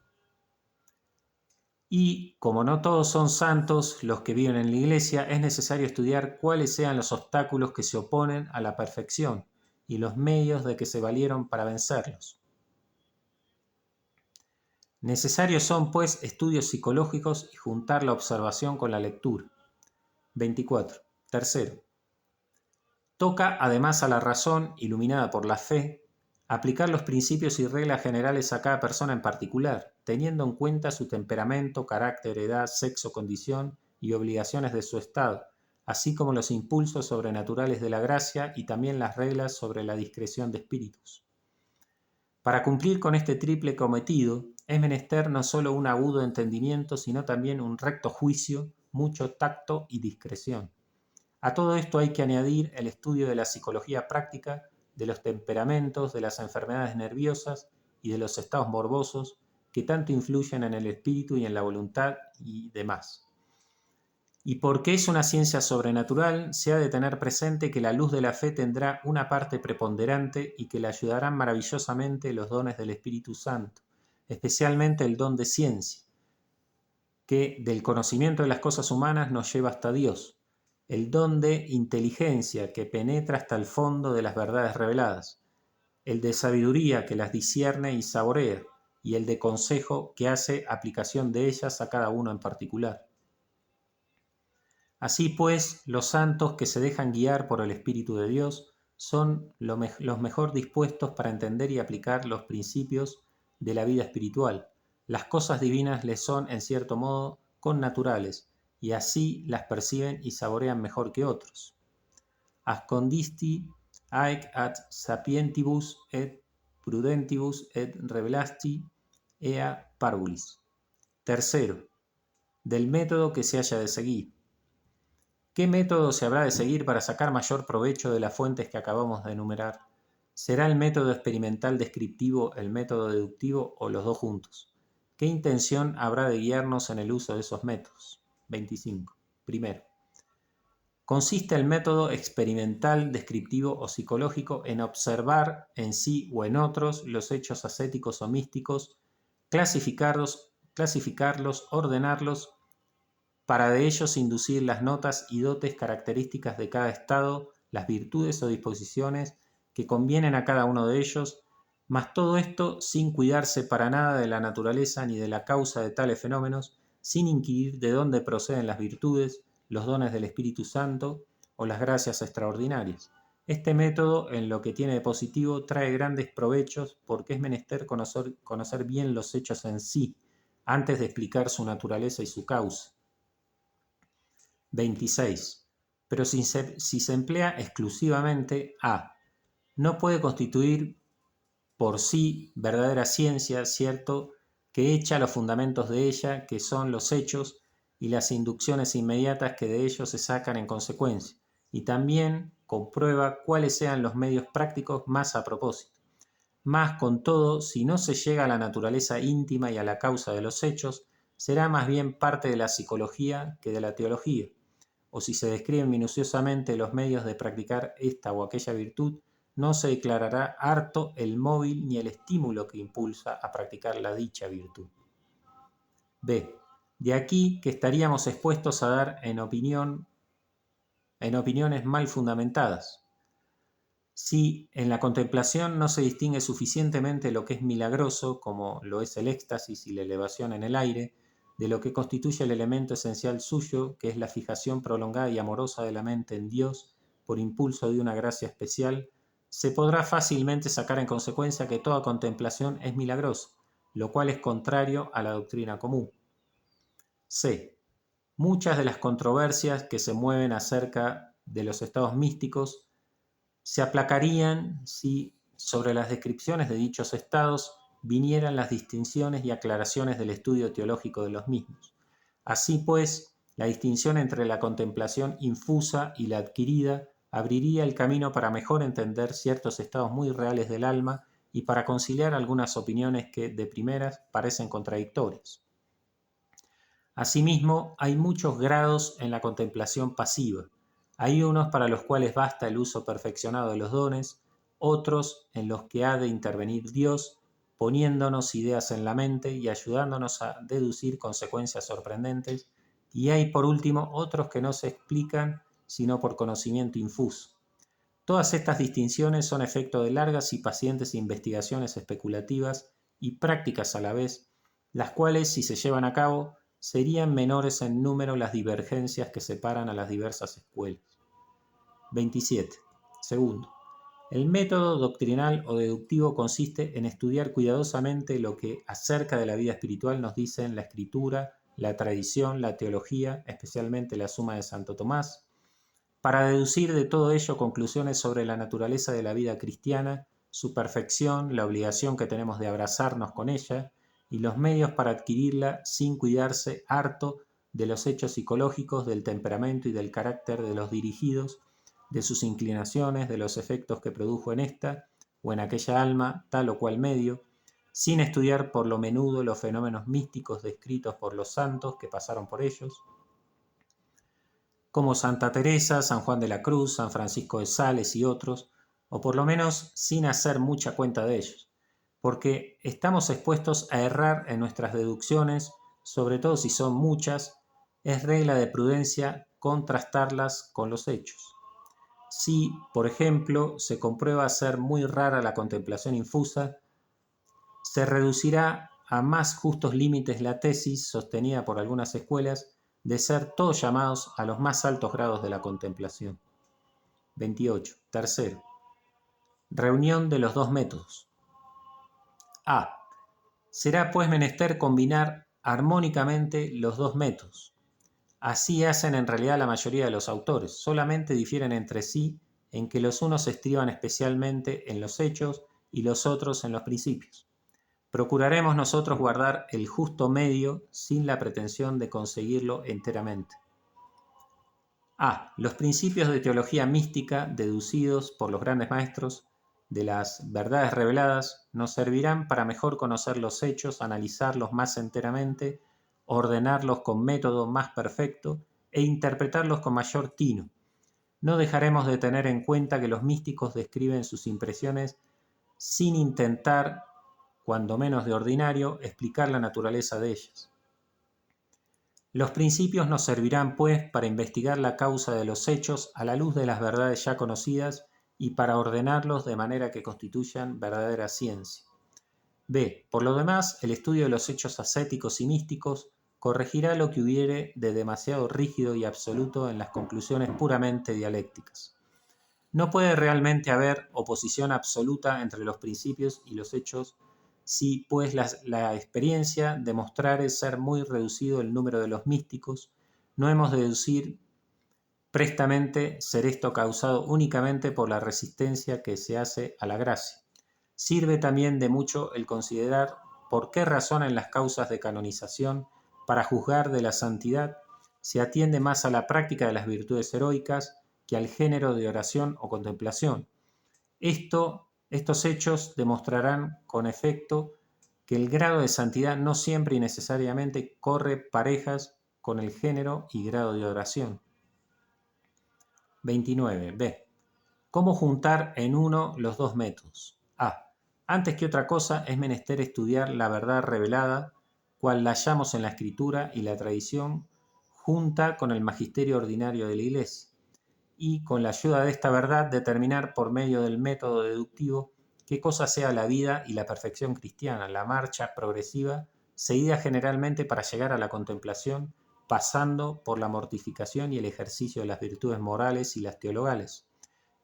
Y, como no todos son santos los que viven en la Iglesia, es necesario estudiar cuáles sean los obstáculos que se oponen a la perfección y los medios de que se valieron para vencerlos. Necesarios son, pues, estudios psicológicos y juntar la observación con la lectura. 24. Tercero, toca además a la razón, iluminada por la fe, aplicar los principios y reglas generales a cada persona en particular, teniendo en cuenta su temperamento, carácter, edad, sexo, condición y obligaciones de su estado, así como los impulsos sobrenaturales de la gracia y también las reglas sobre la discreción de espíritus. Para cumplir con este triple cometido, es menester no solo un agudo entendimiento, sino también un recto juicio, mucho tacto y discreción. A todo esto hay que añadir el estudio de la psicología práctica, de los temperamentos, de las enfermedades nerviosas y de los estados morbosos que tanto influyen en el espíritu y en la voluntad y demás. Y porque es una ciencia sobrenatural, se ha de tener presente que la luz de la fe tendrá una parte preponderante y que le ayudarán maravillosamente los dones del Espíritu Santo, especialmente el don de ciencia, que del conocimiento de las cosas humanas nos lleva hasta Dios, el don de inteligencia que penetra hasta el fondo de las verdades reveladas, el de sabiduría que las discierne y saborea, y el de consejo que hace aplicación de ellas a cada uno en particular. Así pues, los santos que se dejan guiar por el Espíritu de Dios son los mejor dispuestos para entender y aplicar los principios de la vida espiritual. Las cosas divinas les son, en cierto modo, connaturales, y así las perciben y saborean mejor que otros. Ascondisti haec ad sapientibus et prudentibus et revelasti ea parvulis. Tercero, del método que se haya de seguir. ¿Qué método se habrá de seguir para sacar mayor provecho de las fuentes que acabamos de enumerar? ¿Será el método experimental descriptivo, el método deductivo o los dos juntos? ¿Qué intención habrá de guiarnos en el uso de esos métodos? 25. Primero, Consiste el método experimental, descriptivo o psicológico en observar en sí o en otros los hechos ascéticos o místicos, clasificarlos, ordenarlos, para de ellos inducir las notas y dotes características de cada estado, las virtudes o disposiciones que convienen a cada uno de ellos, mas todo esto sin cuidarse para nada de la naturaleza ni de la causa de tales fenómenos, sin inquirir de dónde proceden las virtudes, los dones del Espíritu Santo o las gracias extraordinarias. Este método, en lo que tiene de positivo, trae grandes provechos porque es menester conocer bien los hechos en sí, antes de explicar su naturaleza y su causa. 26. Pero si se emplea exclusivamente, A. No puede constituir por sí verdadera ciencia, cierto, que echa los fundamentos de ella, que son los hechos y las inducciones inmediatas que de ellos se sacan en consecuencia, y también comprueba cuáles sean los medios prácticos más a propósito. Mas, con todo, si no se llega a la naturaleza íntima y a la causa de los hechos, será más bien parte de la psicología que de la teología. O si se describen minuciosamente los medios de practicar esta o aquella virtud, no se declarará harto el móvil ni el estímulo que impulsa a practicar la dicha virtud. B. De aquí que estaríamos expuestos a dar en opiniones mal fundamentadas. Si en la contemplación no se distingue suficientemente lo que es milagroso, como lo es el éxtasis y la elevación en el aire, de lo que constituye el elemento esencial suyo, que es la fijación prolongada y amorosa de la mente en Dios por impulso de una gracia especial, se podrá fácilmente sacar en consecuencia que toda contemplación es milagrosa, lo cual es contrario a la doctrina común. C. Muchas de las controversias que se mueven acerca de los estados místicos se aplacarían si sobre las descripciones de dichos estados vinieran las distinciones y aclaraciones del estudio teológico de los mismos. Así pues, la distinción entre la contemplación infusa y la adquirida abriría el camino para mejor entender ciertos estados muy reales del alma y para conciliar algunas opiniones que, de primeras, parecen contradictorias. Asimismo, hay muchos grados en la contemplación pasiva. Hay unos para los cuales basta el uso perfeccionado de los dones, otros en los que ha de intervenir Dios, poniéndonos ideas en la mente y ayudándonos a deducir consecuencias sorprendentes, y hay por último otros que no se explican sino por conocimiento infuso. Todas estas distinciones son efecto de largas y pacientes investigaciones especulativas y prácticas a la vez, las cuales, si se llevan a cabo, serían menores en número las divergencias que separan a las diversas escuelas. 27. Segundo, el método doctrinal o deductivo consiste en estudiar cuidadosamente lo que acerca de la vida espiritual nos dicen la Escritura, la tradición, la teología, especialmente la Suma de Santo Tomás, para deducir de todo ello conclusiones sobre la naturaleza de la vida cristiana, su perfección, la obligación que tenemos de abrazarnos con ella y los medios para adquirirla sin cuidarse harto de los hechos psicológicos, del temperamento y del carácter de los dirigidos, de sus inclinaciones, de los efectos que produjo en esta o en aquella alma tal o cual medio, sin estudiar por lo menudo los fenómenos místicos descritos por los santos que pasaron por ellos, como Santa Teresa, San Juan de la Cruz, San Francisco de Sales y otros, o por lo menos sin hacer mucha cuenta de ellos, porque estamos expuestos a errar en nuestras deducciones, sobre todo si son muchas, es regla de prudencia contrastarlas con los hechos. Si, por ejemplo, se comprueba ser muy rara la contemplación infusa, se reducirá a más justos límites la tesis sostenida por algunas escuelas de ser todos llamados a los más altos grados de la contemplación. 28. Tercero. Reunión de los dos métodos. A. Será pues menester combinar armónicamente los dos métodos. Así hacen en realidad la mayoría de los autores, solamente difieren entre sí en que los unos estriban especialmente en los hechos y los otros en los principios. Procuraremos nosotros guardar el justo medio sin la pretensión de conseguirlo enteramente. A. Los principios de teología mística deducidos por los grandes maestros de las verdades reveladas nos servirán para mejor conocer los hechos, analizarlos más enteramente, ordenarlos con método más perfecto e interpretarlos con mayor tino, no dejaremos de tener en cuenta que los místicos describen sus impresiones sin intentar, cuando menos de ordinario, explicar la naturaleza de ellas. Los principios nos servirán, pues, para investigar la causa de los hechos a la luz de las verdades ya conocidas y para ordenarlos de manera que constituyan verdadera ciencia. B. Por lo demás, el estudio de los hechos ascéticos y místicos corregirá lo que hubiere de demasiado rígido y absoluto en las conclusiones puramente dialécticas. No puede realmente haber oposición absoluta entre los principios y los hechos si, pues, la experiencia demostrare ser muy reducido el número de los místicos. No hemos de deducir prestamente ser esto causado únicamente por la resistencia que se hace a la gracia. Sirve también de mucho el considerar por qué razón en las causas de canonización, para juzgar de la santidad, se atiende más a la práctica de las virtudes heroicas que al género de oración o contemplación. Estos hechos demostrarán con efecto que el grado de santidad no siempre y necesariamente corre parejas con el género y grado de oración. 29. B. ¿Cómo juntar en uno los dos métodos? A. Antes que otra cosa es menester estudiar la verdad revelada, cual la hallamos en la Escritura y la tradición, junta con el magisterio ordinario de la Iglesia, y con la ayuda de esta verdad determinar por medio del método deductivo qué cosa sea la vida y la perfección cristiana, la marcha progresiva, seguida generalmente para llegar a la contemplación, pasando por la mortificación y el ejercicio de las virtudes morales y las teologales.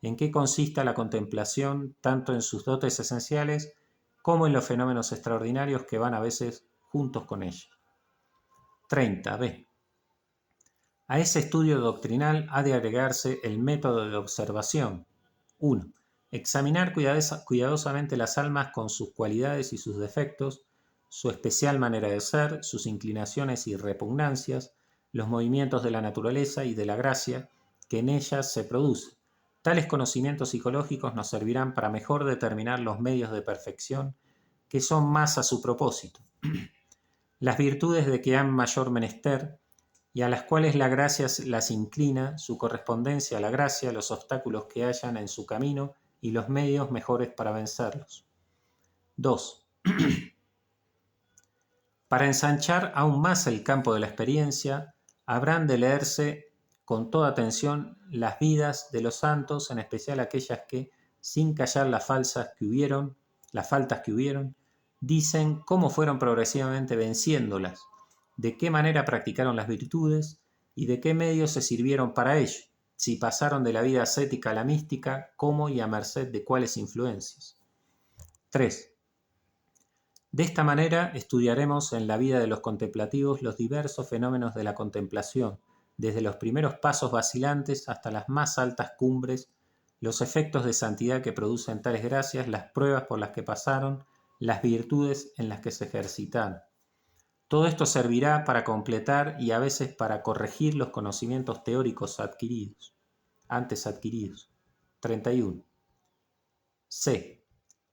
¿En qué consiste la contemplación, tanto en sus dotes esenciales como en los fenómenos extraordinarios que van a veces juntos con ella? 30. B. A ese estudio doctrinal ha de agregarse el método de observación. 1. Examinar cuidadosamente las almas con sus cualidades y sus defectos, su especial manera de ser, sus inclinaciones y repugnancias, los movimientos de la naturaleza y de la gracia que en ellas se producen. Tales conocimientos psicológicos nos servirán para mejor determinar los medios de perfección que son más a su propósito, las virtudes de que han mayor menester y a las cuales la gracia las inclina, su correspondencia a la gracia, los obstáculos que hallan en su camino y los medios mejores para vencerlos. 2. Para ensanchar aún más el campo de la experiencia, habrán de leerse con toda atención las vidas de los santos, en especial aquellas que, sin callar las faltas que hubieron, dicen cómo fueron progresivamente venciéndolas, de qué manera practicaron las virtudes y de qué medios se sirvieron para ello, si pasaron de la vida ascética a la mística, cómo y a merced de cuáles influencias. 3. De esta manera estudiaremos en la vida de los contemplativos los diversos fenómenos de la contemplación, desde los primeros pasos vacilantes hasta las más altas cumbres, los efectos de santidad que producen tales gracias, las pruebas por las que pasaron, las virtudes en las que se ejercitaron. Todo esto servirá para completar y a veces para corregir los conocimientos teóricos antes adquiridos. 31. C.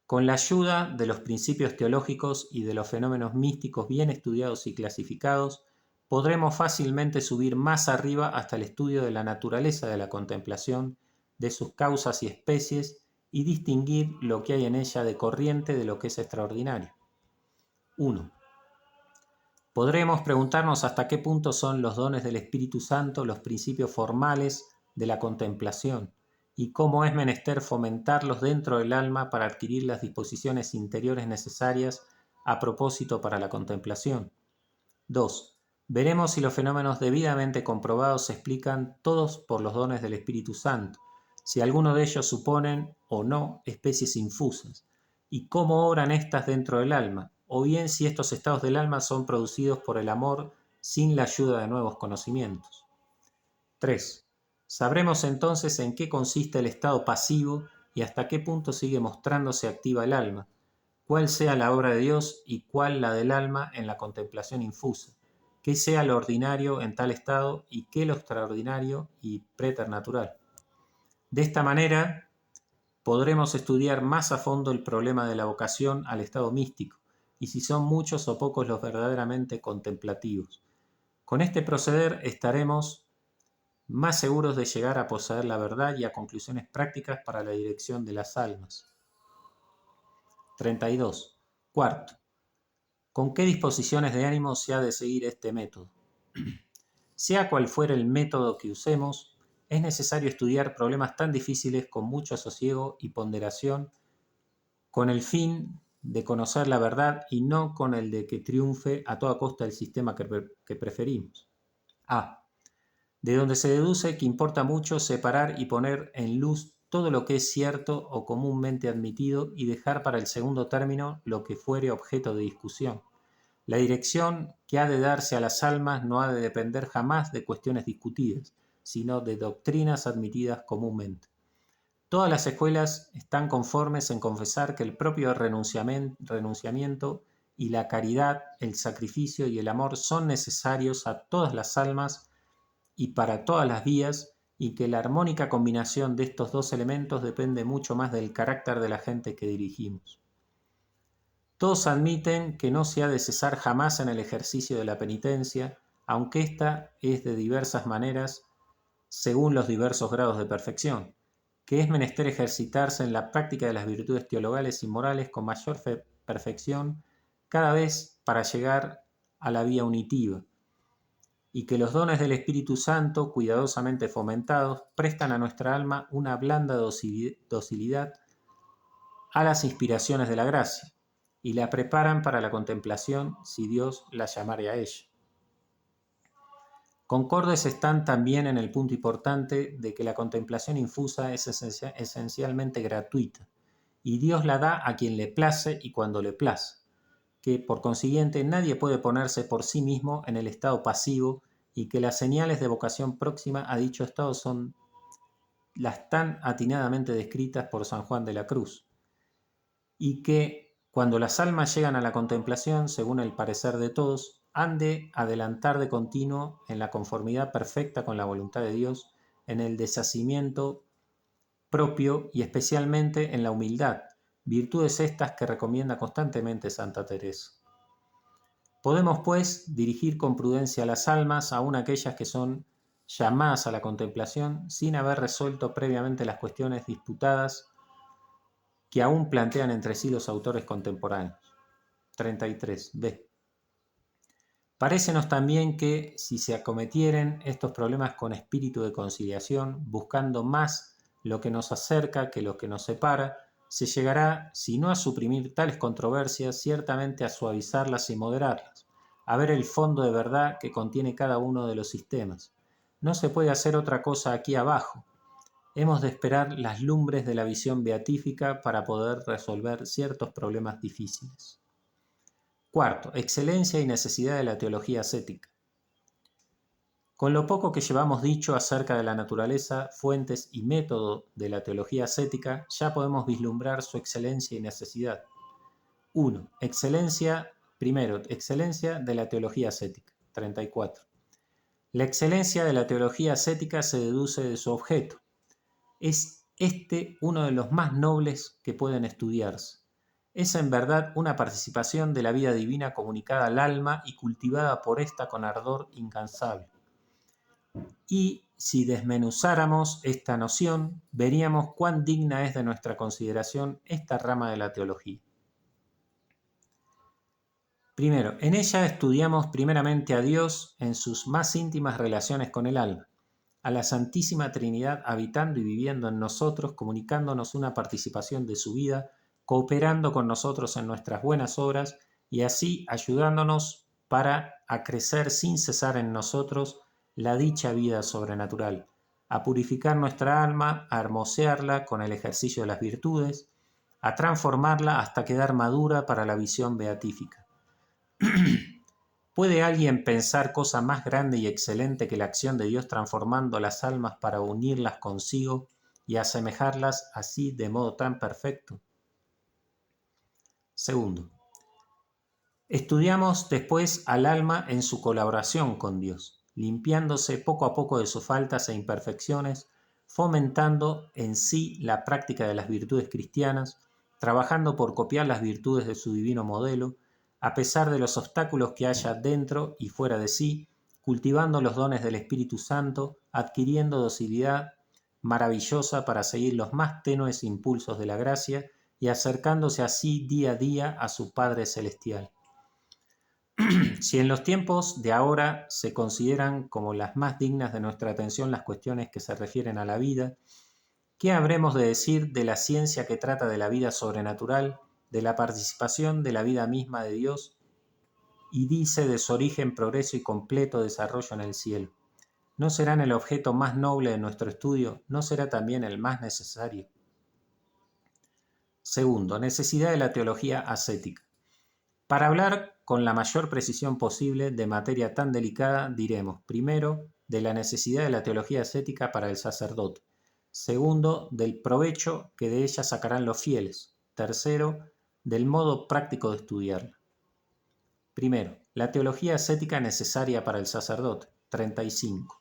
Con la ayuda de los principios teológicos y de los fenómenos místicos bien estudiados y clasificados, podremos fácilmente subir más arriba hasta el estudio de la naturaleza de la contemplación, de sus causas y especies, y distinguir lo que hay en ella de corriente de lo que es extraordinario. 1. Podremos preguntarnos hasta qué punto son los dones del Espíritu Santo los principios formales de la contemplación, y cómo es menester fomentarlos dentro del alma para adquirir las disposiciones interiores necesarias a propósito para la contemplación. 2. Veremos si los fenómenos debidamente comprobados se explican todos por los dones del Espíritu Santo, si alguno de ellos suponen o no especies infusas, y cómo obran éstas dentro del alma, o bien si estos estados del alma son producidos por el amor sin la ayuda de nuevos conocimientos. 3. Sabremos entonces en qué consiste el estado pasivo y hasta qué punto sigue mostrándose activa el alma, cuál sea la obra de Dios y cuál la del alma en la contemplación infusa, qué sea lo ordinario en tal estado y qué lo extraordinario y preternatural. De esta manera podremos estudiar más a fondo el problema de la vocación al estado místico y si son muchos o pocos los verdaderamente contemplativos. Con este proceder estaremos más seguros de llegar a poseer la verdad y a conclusiones prácticas para la dirección de las almas. 32. Cuarto, ¿con qué disposiciones de ánimo se ha de seguir este método? Sea cual fuera el método que usemos, es necesario estudiar problemas tan difíciles con mucho sosiego y ponderación, con el fin de conocer la verdad y no con el de que triunfe a toda costa el sistema que preferimos. A. De donde se deduce que importa mucho separar y poner en luz todo lo que es cierto o comúnmente admitido y dejar para el segundo término lo que fuere objeto de discusión. La dirección que ha de darse a las almas no ha de depender jamás de cuestiones discutidas, sino de doctrinas admitidas comúnmente. Todas las escuelas están conformes en confesar que el propio renunciamiento y la caridad, el sacrificio y el amor son necesarios a todas las almas y para todas las vías, y que la armónica combinación de estos dos elementos depende mucho más del carácter de la gente que dirigimos. Todos admiten que no se ha de cesar jamás en el ejercicio de la penitencia, aunque ésta es de diversas maneras según los diversos grados de perfección, que es menester ejercitarse en la práctica de las virtudes teologales y morales con mayor perfección cada vez para llegar a la vía unitiva, y que los dones del Espíritu Santo, cuidadosamente fomentados, prestan a nuestra alma una blanda docilidad a las inspiraciones de la gracia, y la preparan para la contemplación si Dios la llamare a ella. Concordes están también en el punto importante de que la contemplación infusa es esencialmente gratuita, y Dios la da a quien le place y cuando le place, que por consiguiente nadie puede ponerse por sí mismo en el estado pasivo, y que las señales de vocación próxima a dicho estado son las tan atinadamente descritas por San Juan de la Cruz, y que cuando las almas llegan a la contemplación, según el parecer de todos, han de adelantar de continuo en la conformidad perfecta con la voluntad de Dios, en el deshacimiento propio y especialmente en la humildad, virtudes estas que recomienda constantemente Santa Teresa. Podemos, pues, dirigir con prudencia las almas, aun aquellas que son llamadas a la contemplación, sin haber resuelto previamente las cuestiones disputadas que aún plantean entre sí los autores contemporáneos. 33. B. Parécenos también que, si se acometieren estos problemas con espíritu de conciliación, buscando más lo que nos acerca que lo que nos separa, se llegará, si no a suprimir tales controversias, ciertamente a suavizarlas y moderarlas, a ver el fondo de verdad que contiene cada uno de los sistemas. No se puede hacer otra cosa aquí abajo. Hemos de esperar las lumbres de la visión beatífica para poder resolver ciertos problemas difíciles. Cuarto, excelencia y necesidad de la teología ascética. Con lo poco que llevamos dicho acerca de la naturaleza, fuentes y método de la teología ascética, ya podemos vislumbrar su excelencia y necesidad. 1. Primero, excelencia de la teología ascética. 34. La excelencia de la teología ascética se deduce de su objeto. Es este uno de los más nobles que pueden estudiarse. Es en verdad una participación de la vida divina comunicada al alma y cultivada por ésta con ardor incansable. Y si desmenuzáramos esta noción, veríamos cuán digna es de nuestra consideración esta rama de la teología. Primero, en ella estudiamos primeramente a Dios en sus más íntimas relaciones con el alma, a la Santísima Trinidad habitando y viviendo en nosotros, comunicándonos una participación de su vida, cooperando con nosotros en nuestras buenas obras y así ayudándonos para acrecer sin cesar en nosotros la dicha vida sobrenatural, a purificar nuestra alma, a hermosearla con el ejercicio de las virtudes, a transformarla hasta quedar madura para la visión beatífica. ¿Puede alguien pensar cosa más grande y excelente que la acción de Dios transformando las almas para unirlas consigo y asemejarlas así de modo tan perfecto? Segundo, estudiamos después al alma en su colaboración con Dios, limpiándose poco a poco de sus faltas e imperfecciones, fomentando en sí la práctica de las virtudes cristianas, trabajando por copiar las virtudes de su divino modelo, a pesar de los obstáculos que haya dentro y fuera de sí, cultivando los dones del Espíritu Santo, adquiriendo docilidad maravillosa para seguir los más tenues impulsos de la gracia y acercándose así día a día a su Padre Celestial. Si en los tiempos de ahora se consideran como las más dignas de nuestra atención las cuestiones que se refieren a la vida, ¿qué habremos de decir de la ciencia que trata de la vida sobrenatural, de la participación de la vida misma de Dios y dice de su origen, progreso y completo desarrollo en el cielo? ¿No serán el objeto más noble de nuestro estudio? ¿No será también el más necesario? Segundo, necesidad de la teología ascética. Para hablar con la mayor precisión posible de materia tan delicada, diremos, primero, de la necesidad de la teología ascética para el sacerdote. Segundo, del provecho que de ella sacarán los fieles. Tercero, del modo práctico de estudiarla. Primero, la teología ascética necesaria para el sacerdote. 35.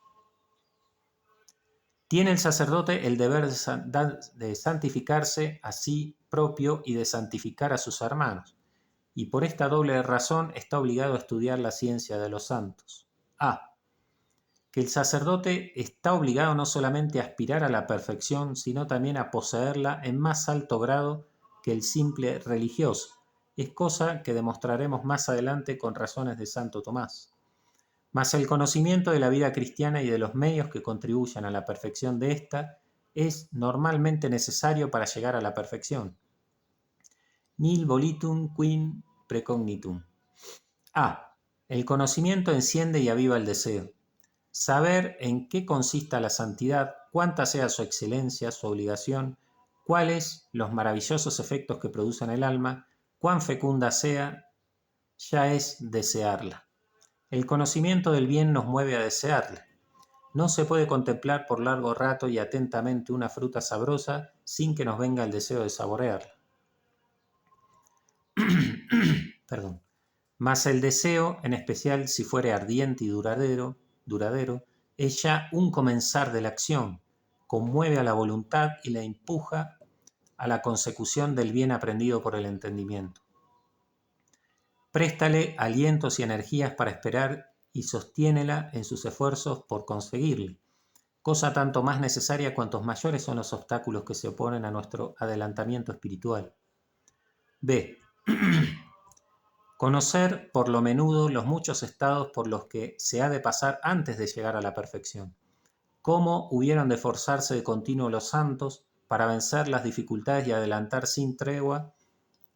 Tiene el sacerdote el deber de santificarse a sí propio y de santificar a sus hermanos, y por esta doble razón está obligado a estudiar la ciencia de los santos. A. Que el sacerdote está obligado no solamente a aspirar a la perfección, sino también a poseerla en más alto grado que el simple religioso. Es cosa que demostraremos más adelante con razones de Santo Tomás. Mas el conocimiento de la vida cristiana y de los medios que contribuyan a la perfección de ésta es normalmente necesario para llegar a la perfección. Nil volitum quin precognitum. A. El conocimiento enciende y aviva el deseo. Saber en qué consista la santidad, cuánta sea su excelencia, su obligación, cuáles los maravillosos efectos que produce en el alma, cuán fecunda sea, ya es desearla. El conocimiento del bien nos mueve a desearla. No se puede contemplar por largo rato y atentamente una fruta sabrosa sin que nos venga el deseo de saborearla. Perdón. Mas el deseo, en especial si fuere ardiente y duradero, es ya un comenzar de la acción, conmueve a la voluntad y la empuja a la consecución del bien aprendido por el entendimiento. Préstale alientos y energías para esperar y sostiénela en sus esfuerzos por conseguirle, cosa tanto más necesaria cuantos mayores son los obstáculos que se oponen a nuestro adelantamiento espiritual. B. Conocer por lo menudo los muchos estados por los que se ha de pasar antes de llegar a la perfección. Cómo hubieron de forzarse de continuo los santos para vencer las dificultades y adelantar sin tregua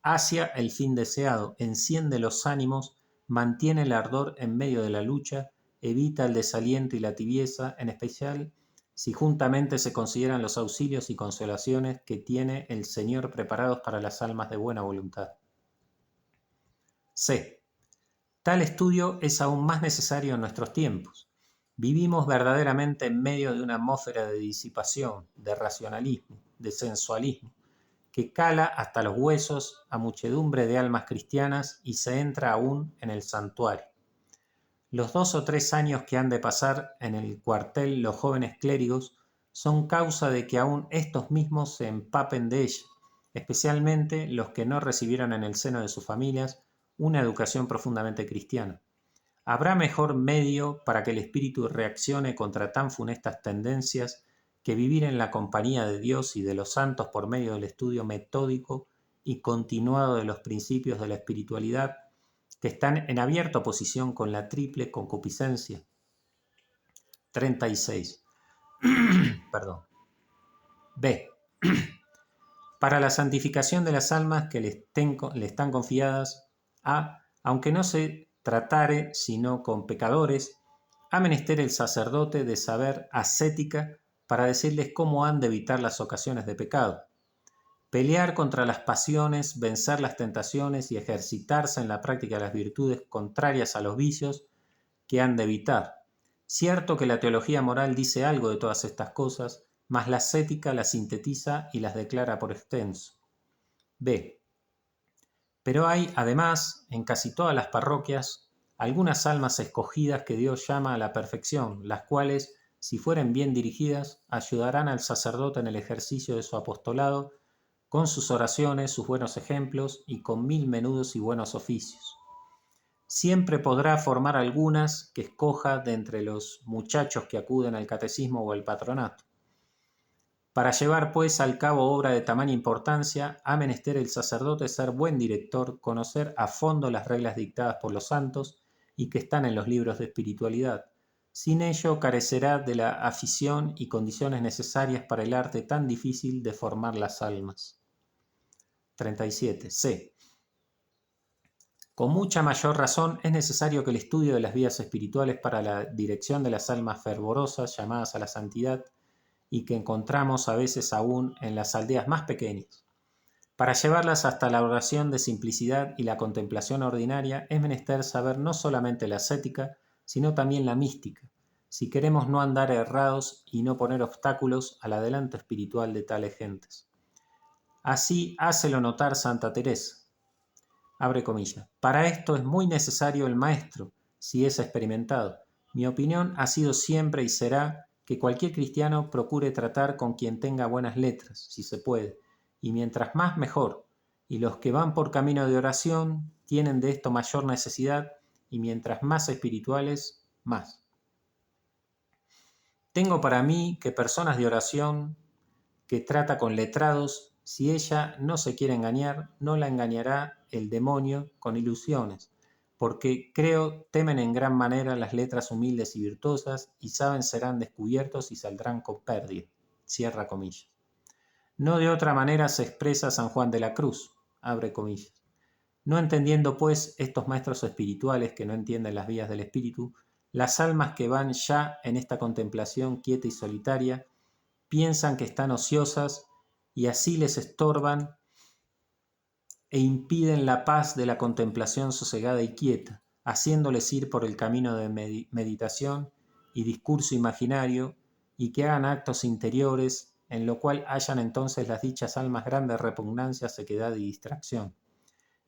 hacia el fin deseado, enciende los ánimos, mantiene el ardor en medio de la lucha, evita el desaliento y la tibieza, en especial si juntamente se consideran los auxilios y consolaciones que tiene el Señor preparados para las almas de buena voluntad. C. Tal estudio es aún más necesario en nuestros tiempos. Vivimos verdaderamente en medio de una atmósfera de disipación, de racionalismo, de sensualismo, que cala hasta los huesos a muchedumbre de almas cristianas y se entra aún en el santuario. Los 2 o 3 años que han de pasar en el cuartel los jóvenes clérigos son causa de que aún estos mismos se empapen de ella, especialmente los que no recibieron en el seno de sus familias una educación profundamente cristiana. ¿Habrá mejor medio para que el espíritu reaccione contra tan funestas tendencias que vivir en la compañía de Dios y de los santos por medio del estudio metódico y continuado de los principios de la espiritualidad que están en abierta oposición con la triple concupiscencia? 36. Perdón. B. Para la santificación de las almas que le están confiadas, aunque no se tratare sino con pecadores, ha menester el sacerdote de saber ascética para decirles cómo han de evitar las ocasiones de pecado, pelear contra las pasiones, vencer las tentaciones y ejercitarse en la práctica de las virtudes contrarias a los vicios que han de evitar. Cierto que la teología moral dice algo de todas estas cosas, mas la ascética las sintetiza y las declara por extenso. B. Pero hay, además, en casi todas las parroquias, algunas almas escogidas que Dios llama a la perfección, las cuales, si fueren bien dirigidas, ayudarán al sacerdote en el ejercicio de su apostolado, con sus oraciones, sus buenos ejemplos y con 1000 menudos y buenos oficios. siempre podrá formar algunas que escoja de entre los muchachos que acuden al catecismo o al patronato. Para llevar, pues, al cabo obra de tamaña importancia, ha menester el sacerdote ser buen director, conocer a fondo las reglas dictadas por los santos y que están en los libros de espiritualidad. Sin ello carecerá de la afición y condiciones necesarias para el arte tan difícil de formar las almas. 37. C. Con mucha mayor razón es necesario que el estudio de las vías espirituales para la dirección de las almas fervorosas llamadas a la santidad y que encontramos a veces aún en las aldeas más pequeñas. Para llevarlas hasta la oración de simplicidad y la contemplación ordinaria es menester saber no solamente la ascética, sino también la mística, si queremos no andar errados y no poner obstáculos al adelanto espiritual de tales gentes. Así hácelo notar Santa Teresa. Abre comillas. Para esto es muy necesario el maestro, si es experimentado. Mi opinión ha sido siempre y será que cualquier cristiano procure tratar con quien tenga buenas letras, si se puede, y mientras más mejor, y los que van por camino de oración tienen de esto mayor necesidad, y mientras más espirituales, más. Tengo para mí que personas de oración que trata con letrados, si ella no se quiere engañar, no la engañará el demonio con ilusiones, porque creo temen en gran manera las letras humildes y virtuosas y saben serán descubiertos y saldrán con pérdida. Cierra comillas. No de otra manera se expresa San Juan de la Cruz, abre comillas. No entendiendo pues estos maestros espirituales que no entienden las vías del espíritu, las almas que van ya en esta contemplación quieta y solitaria, piensan que están ociosas y así les estorban e impiden la paz de la contemplación sosegada y quieta, haciéndoles ir por el camino de meditación y discurso imaginario y que hagan actos interiores, en lo cual hallan entonces las dichas almas grandes repugnancia, sequedad y distracción.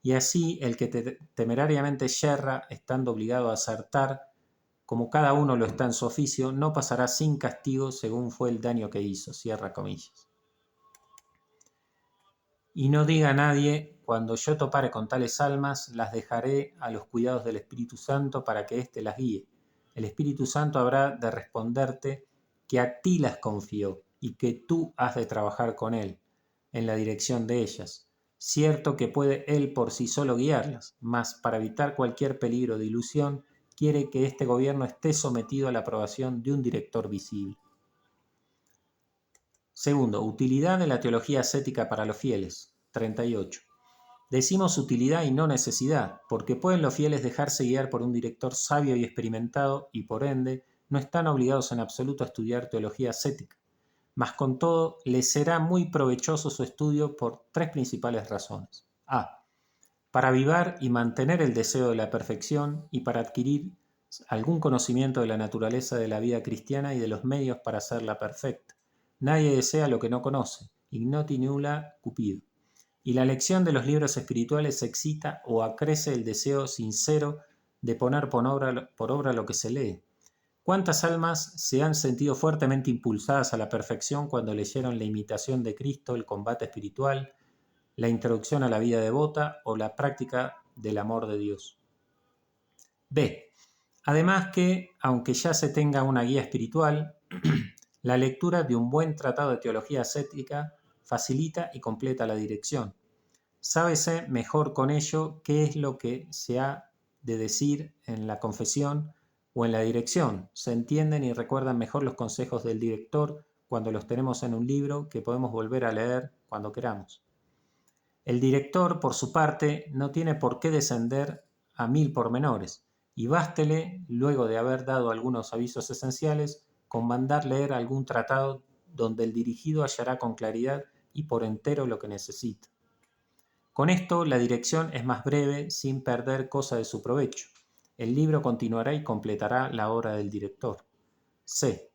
Y así el que temerariamente yerra, estando obligado a acertar, como cada uno lo está en su oficio, no pasará sin castigo según fue el daño que hizo. Cierra comillas. Y no diga a nadie, cuando yo topare con tales almas, las dejaré a los cuidados del Espíritu Santo para que éste las guíe. El Espíritu Santo habrá de responderte que a ti las confió y que tú has de trabajar con él en la dirección de ellas. Cierto que puede él por sí solo guiarlas, mas para evitar cualquier peligro de ilusión, quiere que este gobierno esté sometido a la aprobación de un director visible. Segundo, utilidad de la teología ascética para los fieles. 38. Decimos utilidad y no necesidad, porque pueden los fieles dejarse guiar por un director sabio y experimentado y por ende no están obligados en absoluto a estudiar teología ascética. Mas con todo, les será muy provechoso su estudio por tres principales razones. A. Para avivar y mantener el deseo de la perfección y para adquirir algún conocimiento de la naturaleza de la vida cristiana y de los medios para hacerla perfecta. Nadie desea lo que no conoce, ignoti nulla cupido. Y la lección de los libros espirituales excita o acrece el deseo sincero de poner por obra lo que se lee. ¿Cuántas almas se han sentido fuertemente impulsadas a la perfección cuando leyeron la imitación de Cristo, el combate espiritual, la introducción a la vida devota o la práctica del amor de Dios? B. Además que, aunque ya se tenga una guía espiritual, la lectura de un buen tratado de teología ascética facilita y completa la dirección. Sábese mejor con ello qué es lo que se ha de decir en la confesión o en la dirección. Se entienden y recuerdan mejor los consejos del director cuando los tenemos en un libro que podemos volver a leer cuando queramos. El director, por su parte, no tiene por qué descender a 1000 pormenores, y bástele, luego de haber dado algunos avisos esenciales, con mandar leer algún tratado donde el dirigido hallará con claridad y por entero lo que necesita. Con esto, la dirección es más breve, sin perder cosa de su provecho. El libro continuará y completará la obra del director. C.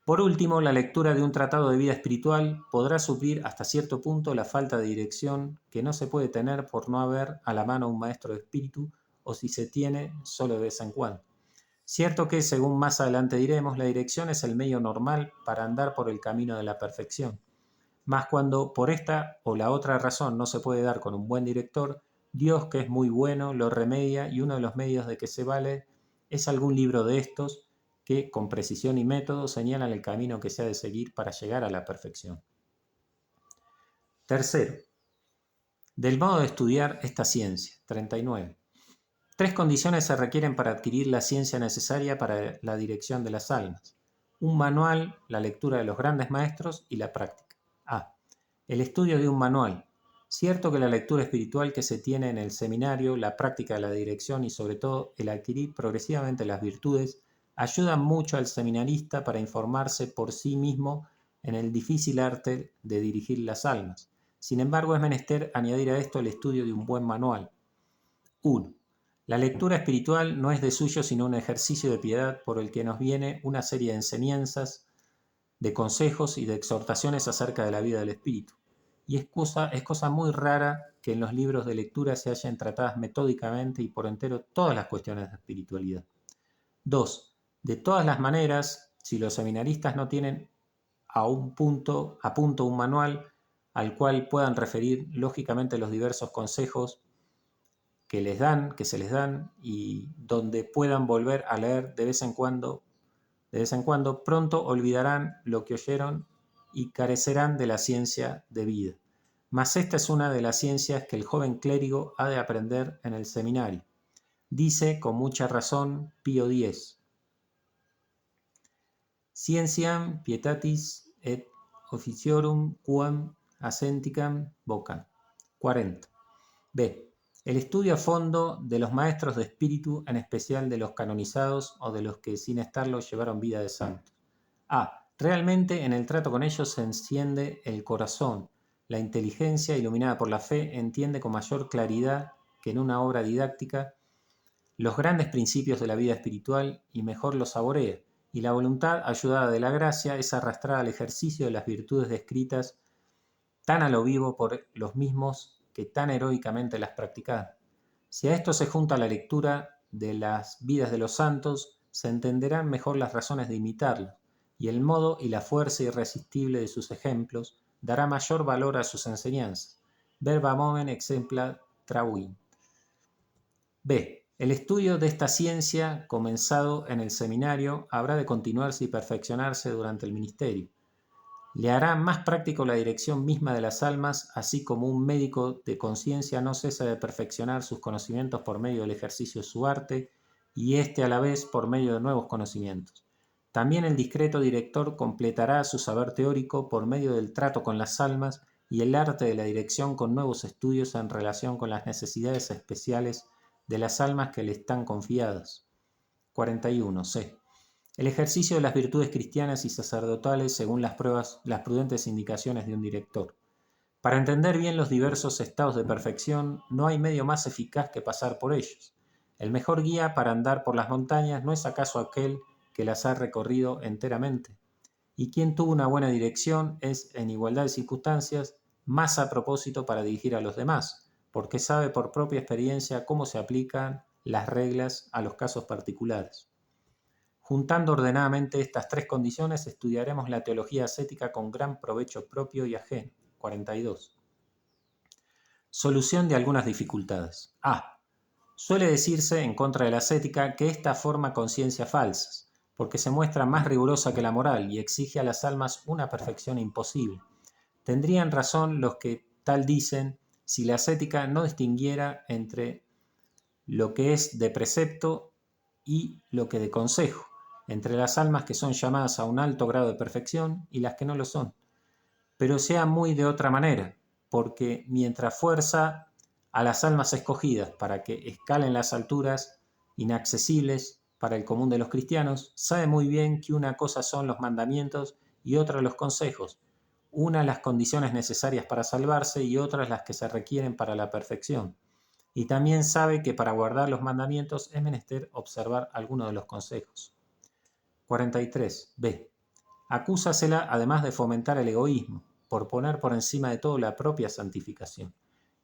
Por último, la lectura de un tratado de vida espiritual podrá suplir hasta cierto punto la falta de dirección que no se puede tener por no haber a la mano un maestro de espíritu o si se tiene solo de vez en cuando. Cierto que, según más adelante diremos, la dirección es el medio normal para andar por el camino de la perfección. Mas cuando por esta o la otra razón no se puede dar con un buen director, Dios, que es muy bueno, lo remedia y uno de los medios de que se vale es algún libro de estos que, con precisión y método, señalan el camino que se ha de seguir para llegar a la perfección. Tercero, del modo de estudiar esta ciencia. 39. 3 condiciones se requieren para adquirir la ciencia necesaria para la dirección de las almas. Un manual, la lectura de los grandes maestros y la práctica. A. El estudio de un manual. Cierto que la lectura espiritual que se tiene en el seminario, la práctica de la dirección y sobre todo el adquirir progresivamente las virtudes ayudan mucho al seminarista para informarse por sí mismo en el difícil arte de dirigir las almas. Sin embargo, es menester añadir a esto el estudio de un buen manual. 1. La lectura espiritual no es de suyo sino un ejercicio de piedad por el que nos viene una serie de enseñanzas, de consejos y de exhortaciones acerca de la vida del espíritu. Y es cosa muy rara que en los libros de lectura se hayan tratadas metódicamente y por entero todas las cuestiones de espiritualidad. 2. De todas las maneras, si los seminaristas no tienen a punto un manual al cual puedan referir lógicamente los diversos consejos que se les dan y donde puedan volver a leer de vez en cuando, pronto olvidarán lo que oyeron y carecerán de la ciencia de vida. Mas esta es una de las ciencias que el joven clérigo ha de aprender en el seminario. Dice con mucha razón Pío X: Scientiam pietatis et officiorum quam ascenticam vocam. 40. B. El estudio a fondo de los maestros de espíritu, en especial de los canonizados o de los que sin estarlo llevaron vida de santos. A. Realmente en el trato con ellos se enciende el corazón. La inteligencia, iluminada por la fe, entiende con mayor claridad que en una obra didáctica los grandes principios de la vida espiritual y mejor los saborea, y la voluntad, ayudada de la gracia, es arrastrada al ejercicio de las virtudes descritas tan a lo vivo por los mismos que tan heroicamente las practicaban. Si a esto se junta la lectura de las vidas de los santos, se entenderán mejor las razones de imitarlos, y el modo y la fuerza irresistible de sus ejemplos dará mayor valor a sus enseñanzas. Verba momen exempla trabuint. B. El estudio de esta ciencia, comenzado en el seminario, habrá de continuarse y perfeccionarse durante el ministerio. Le hará más práctico la dirección misma de las almas, así como un médico de conciencia no cesa de perfeccionar sus conocimientos por medio del ejercicio de su arte, y éste a la vez por medio de nuevos conocimientos. También el discreto director completará su saber teórico por medio del trato con las almas y el arte de la dirección con nuevos estudios en relación con las necesidades especiales de las almas que le están confiadas. 41. C. El ejercicio de las virtudes cristianas y sacerdotales según las prudentes indicaciones de un director. Para entender bien los diversos estados de perfección, no hay medio más eficaz que pasar por ellos. El mejor guía para andar por las montañas no es acaso aquel que las ha recorrido enteramente. Y quien tuvo una buena dirección es, en igualdad de circunstancias, más a propósito para dirigir a los demás, porque sabe por propia experiencia cómo se aplican las reglas a los casos particulares. Juntando ordenadamente estas 3 condiciones, estudiaremos la teología ascética con gran provecho propio y ajeno. 42. Solución de algunas dificultades. A. Suele decirse en contra de la ascética que ésta forma conciencias falsas, porque se muestra más rigurosa que la moral y exige a las almas una perfección imposible. Tendrían razón los que tal dicen si la ascética no distinguiera entre lo que es de precepto y lo que de consejo, entre las almas que son llamadas a un alto grado de perfección y las que no lo son. Pero sea muy de otra manera, porque mientras fuerza a las almas escogidas para que escalen las alturas inaccesibles para el común de los cristianos, sabe muy bien que una cosa son los mandamientos y otra los consejos, una las condiciones necesarias para salvarse y otras las que se requieren para la perfección. Y también sabe que para guardar los mandamientos es menester observar alguno de los consejos. 43. B. Acúsasela además de fomentar el egoísmo, por poner por encima de todo la propia santificación.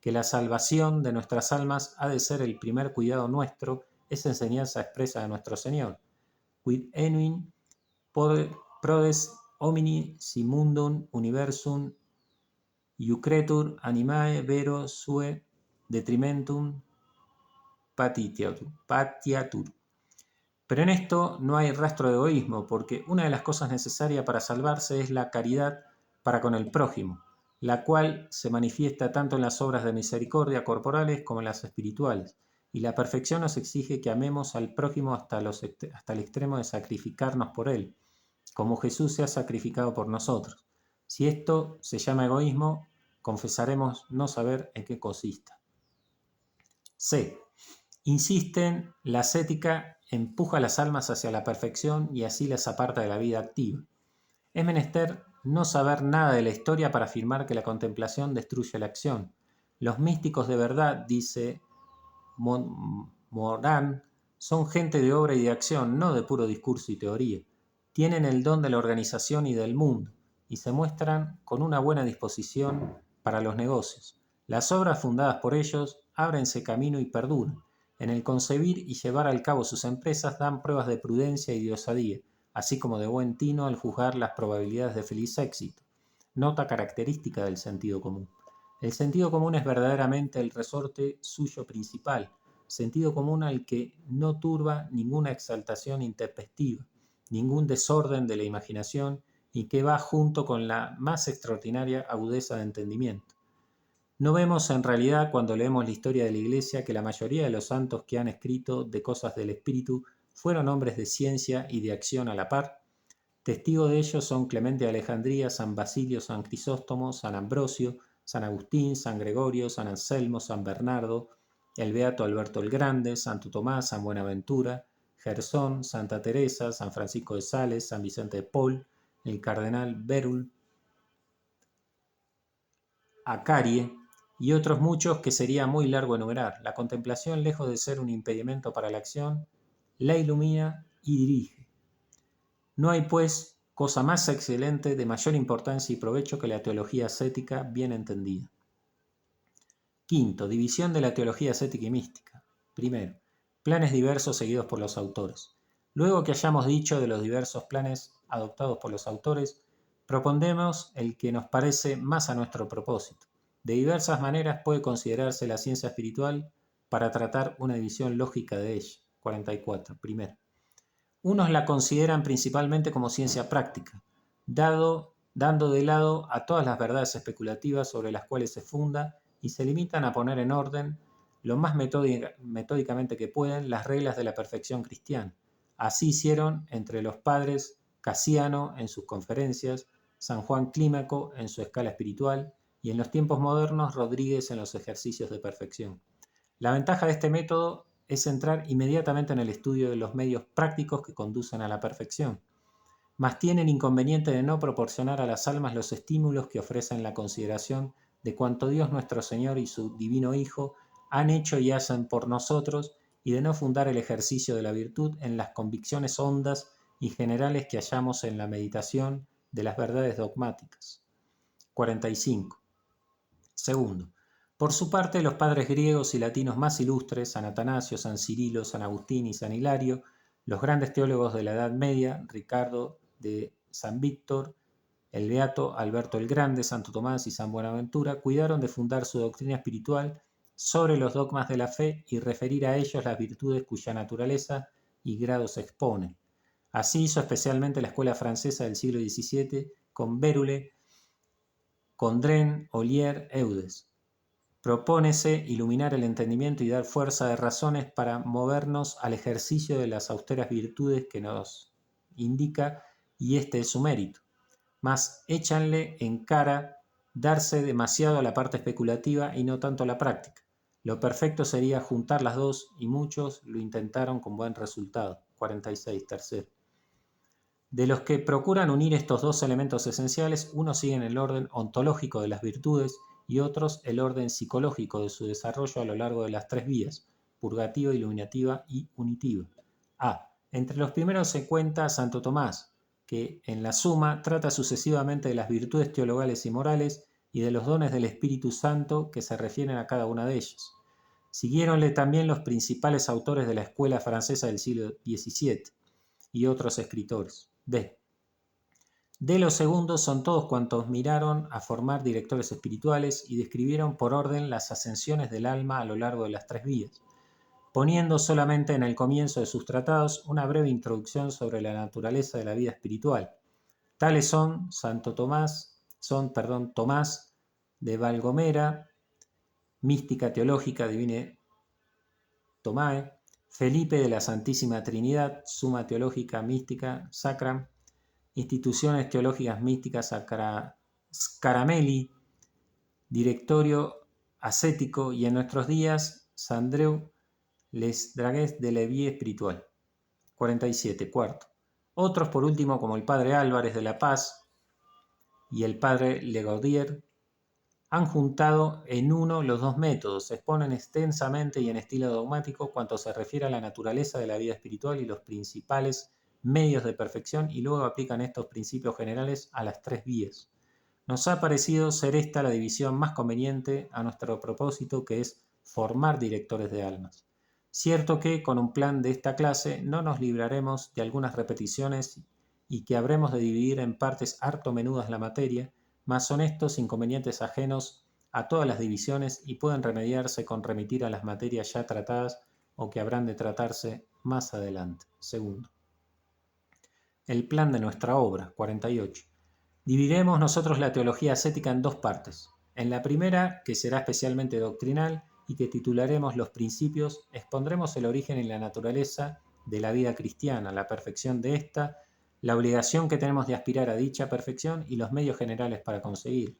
Que la salvación de nuestras almas ha de ser el primer cuidado nuestro, es enseñanza expresa de nuestro Señor. Quid enuin prodes homini simundum universum iucretur animae vero sue detrimentum patiatur. Pero en esto no hay rastro de egoísmo, porque una de las cosas necesarias para salvarse es la caridad para con el prójimo, la cual se manifiesta tanto en las obras de misericordia corporales como en las espirituales, y la perfección nos exige que amemos al prójimo hasta el extremo de sacrificarnos por él, como Jesús se ha sacrificado por nosotros. Si esto se llama egoísmo, confesaremos no saber en qué consista. C. Insisten, la ascética empuja a las almas hacia la perfección y así las aparta de la vida activa. Es menester no saber nada de la historia para afirmar que la contemplación destruye la acción. Los místicos de verdad, dice Morán, son gente de obra y de acción, no de puro discurso y teoría. Tienen el don de la organización y del mundo, y se muestran con una buena disposición para los negocios. Las obras fundadas por ellos ábrense camino y perduran. En el concebir y llevar al cabo sus empresas dan pruebas de prudencia y de osadía, así como de buen tino al juzgar las probabilidades de feliz éxito. Nota característica del sentido común. El sentido común es verdaderamente el resorte suyo principal, sentido común al que no turba ninguna exaltación intempestiva, ningún desorden de la imaginación y que va junto con la más extraordinaria agudeza de entendimiento. No vemos en realidad cuando leemos la historia de la Iglesia que la mayoría de los santos que han escrito de cosas del espíritu fueron hombres de ciencia y de acción a la par. Testigo de ello son Clemente de Alejandría, San Basilio, San Crisóstomo, San Ambrosio, San Agustín, San Gregorio, San Anselmo, San Bernardo, el Beato Alberto el Grande, Santo Tomás, San Buenaventura, Gersón, Santa Teresa, San Francisco de Sales, San Vicente de Paul, el Cardenal Berull, Acarie y otros muchos que sería muy largo enumerar. La contemplación, lejos de ser un impedimento para la acción, la ilumina y dirige. No hay, pues, cosa más excelente, de mayor importancia y provecho que la teología ascética bien entendida. Quinto, división de la teología ascética y mística. Primero, planes diversos seguidos por los autores. Luego que hayamos dicho de los diversos planes adoptados por los autores, propondremos el que nos parece más a nuestro propósito. De diversas maneras puede considerarse la ciencia espiritual para tratar una división lógica de ella. 44. Primero. Unos la consideran principalmente como ciencia práctica, dando de lado a todas las verdades especulativas sobre las cuales se funda y se limitan a poner en orden, lo más metódicamente que pueden, las reglas de la perfección cristiana. Así hicieron entre los padres Casiano en sus conferencias, San Juan Clímaco en su escala espiritual y en los tiempos modernos Rodríguez en los ejercicios de perfección. La ventaja de este método es entrar inmediatamente en el estudio de los medios prácticos que conducen a la perfección, mas tiene el inconveniente de no proporcionar a las almas los estímulos que ofrecen la consideración de cuanto Dios nuestro Señor y su Divino Hijo han hecho y hacen por nosotros, y de no fundar el ejercicio de la virtud en las convicciones hondas y generales que hallamos en la meditación de las verdades dogmáticas. 45. Segundo, por su parte, los padres griegos y latinos más ilustres, San Atanasio, San Cirilo, San Agustín y San Hilario, los grandes teólogos de la Edad Media, Ricardo de San Víctor, el Beato Alberto el Grande, Santo Tomás y San Buenaventura, cuidaron de fundar su doctrina espiritual sobre los dogmas de la fe y referir a ellos las virtudes cuya naturaleza y grados exponen. Así hizo especialmente la escuela francesa del siglo XVII con Bérule, Condren, Ollier, Eudes. Propónese iluminar el entendimiento y dar fuerza de razones para movernos al ejercicio de las austeras virtudes que nos indica, y este es su mérito. Mas échanle en cara darse demasiado a la parte especulativa y no tanto a la práctica. Lo perfecto sería juntar las dos y muchos lo intentaron con buen resultado. 46. Tercero. De los que procuran unir estos dos elementos esenciales, unos siguen el orden ontológico de las virtudes y otros el orden psicológico de su desarrollo a lo largo de las tres vías, purgativa, iluminativa y unitiva. A. Entre los primeros se cuenta Santo Tomás, que en la Suma trata sucesivamente de las virtudes teologales y morales y de los dones del Espíritu Santo que se refieren a cada una de ellas. Siguiéronle también los principales autores de la escuela francesa del siglo XVII y otros escritores. B. De los segundos son todos cuantos miraron a formar directores espirituales y describieron por orden las ascensiones del alma a lo largo de las tres vías, poniendo solamente en el comienzo de sus tratados una breve introducción sobre la naturaleza de la vida espiritual. Tales son Tomás de Valgomera, Mística Teológica Divine Tomae, Felipe de la Santísima Trinidad, Summa Teológica Mística Sacram, Instituciones Teológicas Místicas Scaramelli, Directorio Ascético, y en nuestros días Sandreu Les Dragues de la Vie Espiritual. 47. Cuarto. Otros, por último, como el padre Álvarez de la Paz y el padre Legaudier, han juntado en uno los dos métodos, exponen extensamente y en estilo dogmático cuanto se refiere a la naturaleza de la vida espiritual y los principales medios de perfección, y luego aplican estos principios generales a las tres vías. Nos ha parecido ser esta la división más conveniente a nuestro propósito, que es formar directores de almas. Cierto que con un plan de esta clase no nos libraremos de algunas repeticiones y que habremos de dividir en partes harto menudas la materia, mas son estos inconvenientes ajenos a todas las divisiones y pueden remediarse con remitir a las materias ya tratadas o que habrán de tratarse más adelante. Segundo. El plan de nuestra obra. 48. Dividiremos nosotros la teología ascética en dos partes. En la primera, que será especialmente doctrinal y que titularemos Los Principios, expondremos el origen y la naturaleza de la vida cristiana, la perfección de ésta, la obligación que tenemos de aspirar a dicha perfección y los medios generales para conseguir.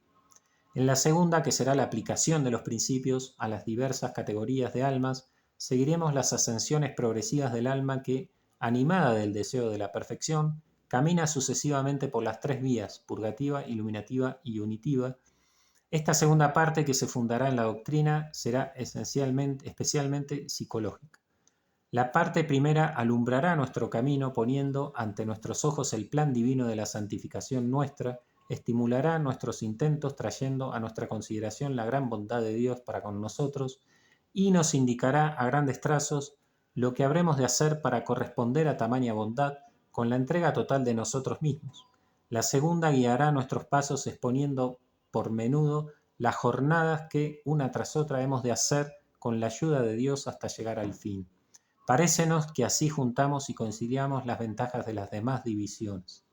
En la segunda, que será la aplicación de los principios a las diversas categorías de almas, seguiremos las ascensiones progresivas del alma que, animada del deseo de la perfección, camina sucesivamente por las tres vías, purgativa, iluminativa y unitiva. Esta segunda parte, que se fundará en la doctrina, será especialmente psicológica. La parte primera alumbrará nuestro camino poniendo ante nuestros ojos el plan divino de la santificación nuestra, estimulará nuestros intentos trayendo a nuestra consideración la gran bondad de Dios para con nosotros y nos indicará a grandes trazos lo que habremos de hacer para corresponder a tamaña bondad con la entrega total de nosotros mismos. La segunda guiará nuestros pasos exponiendo por menudo las jornadas que una tras otra hemos de hacer con la ayuda de Dios hasta llegar al fin. Parécenos que así juntamos y conciliamos las ventajas de las demás divisiones.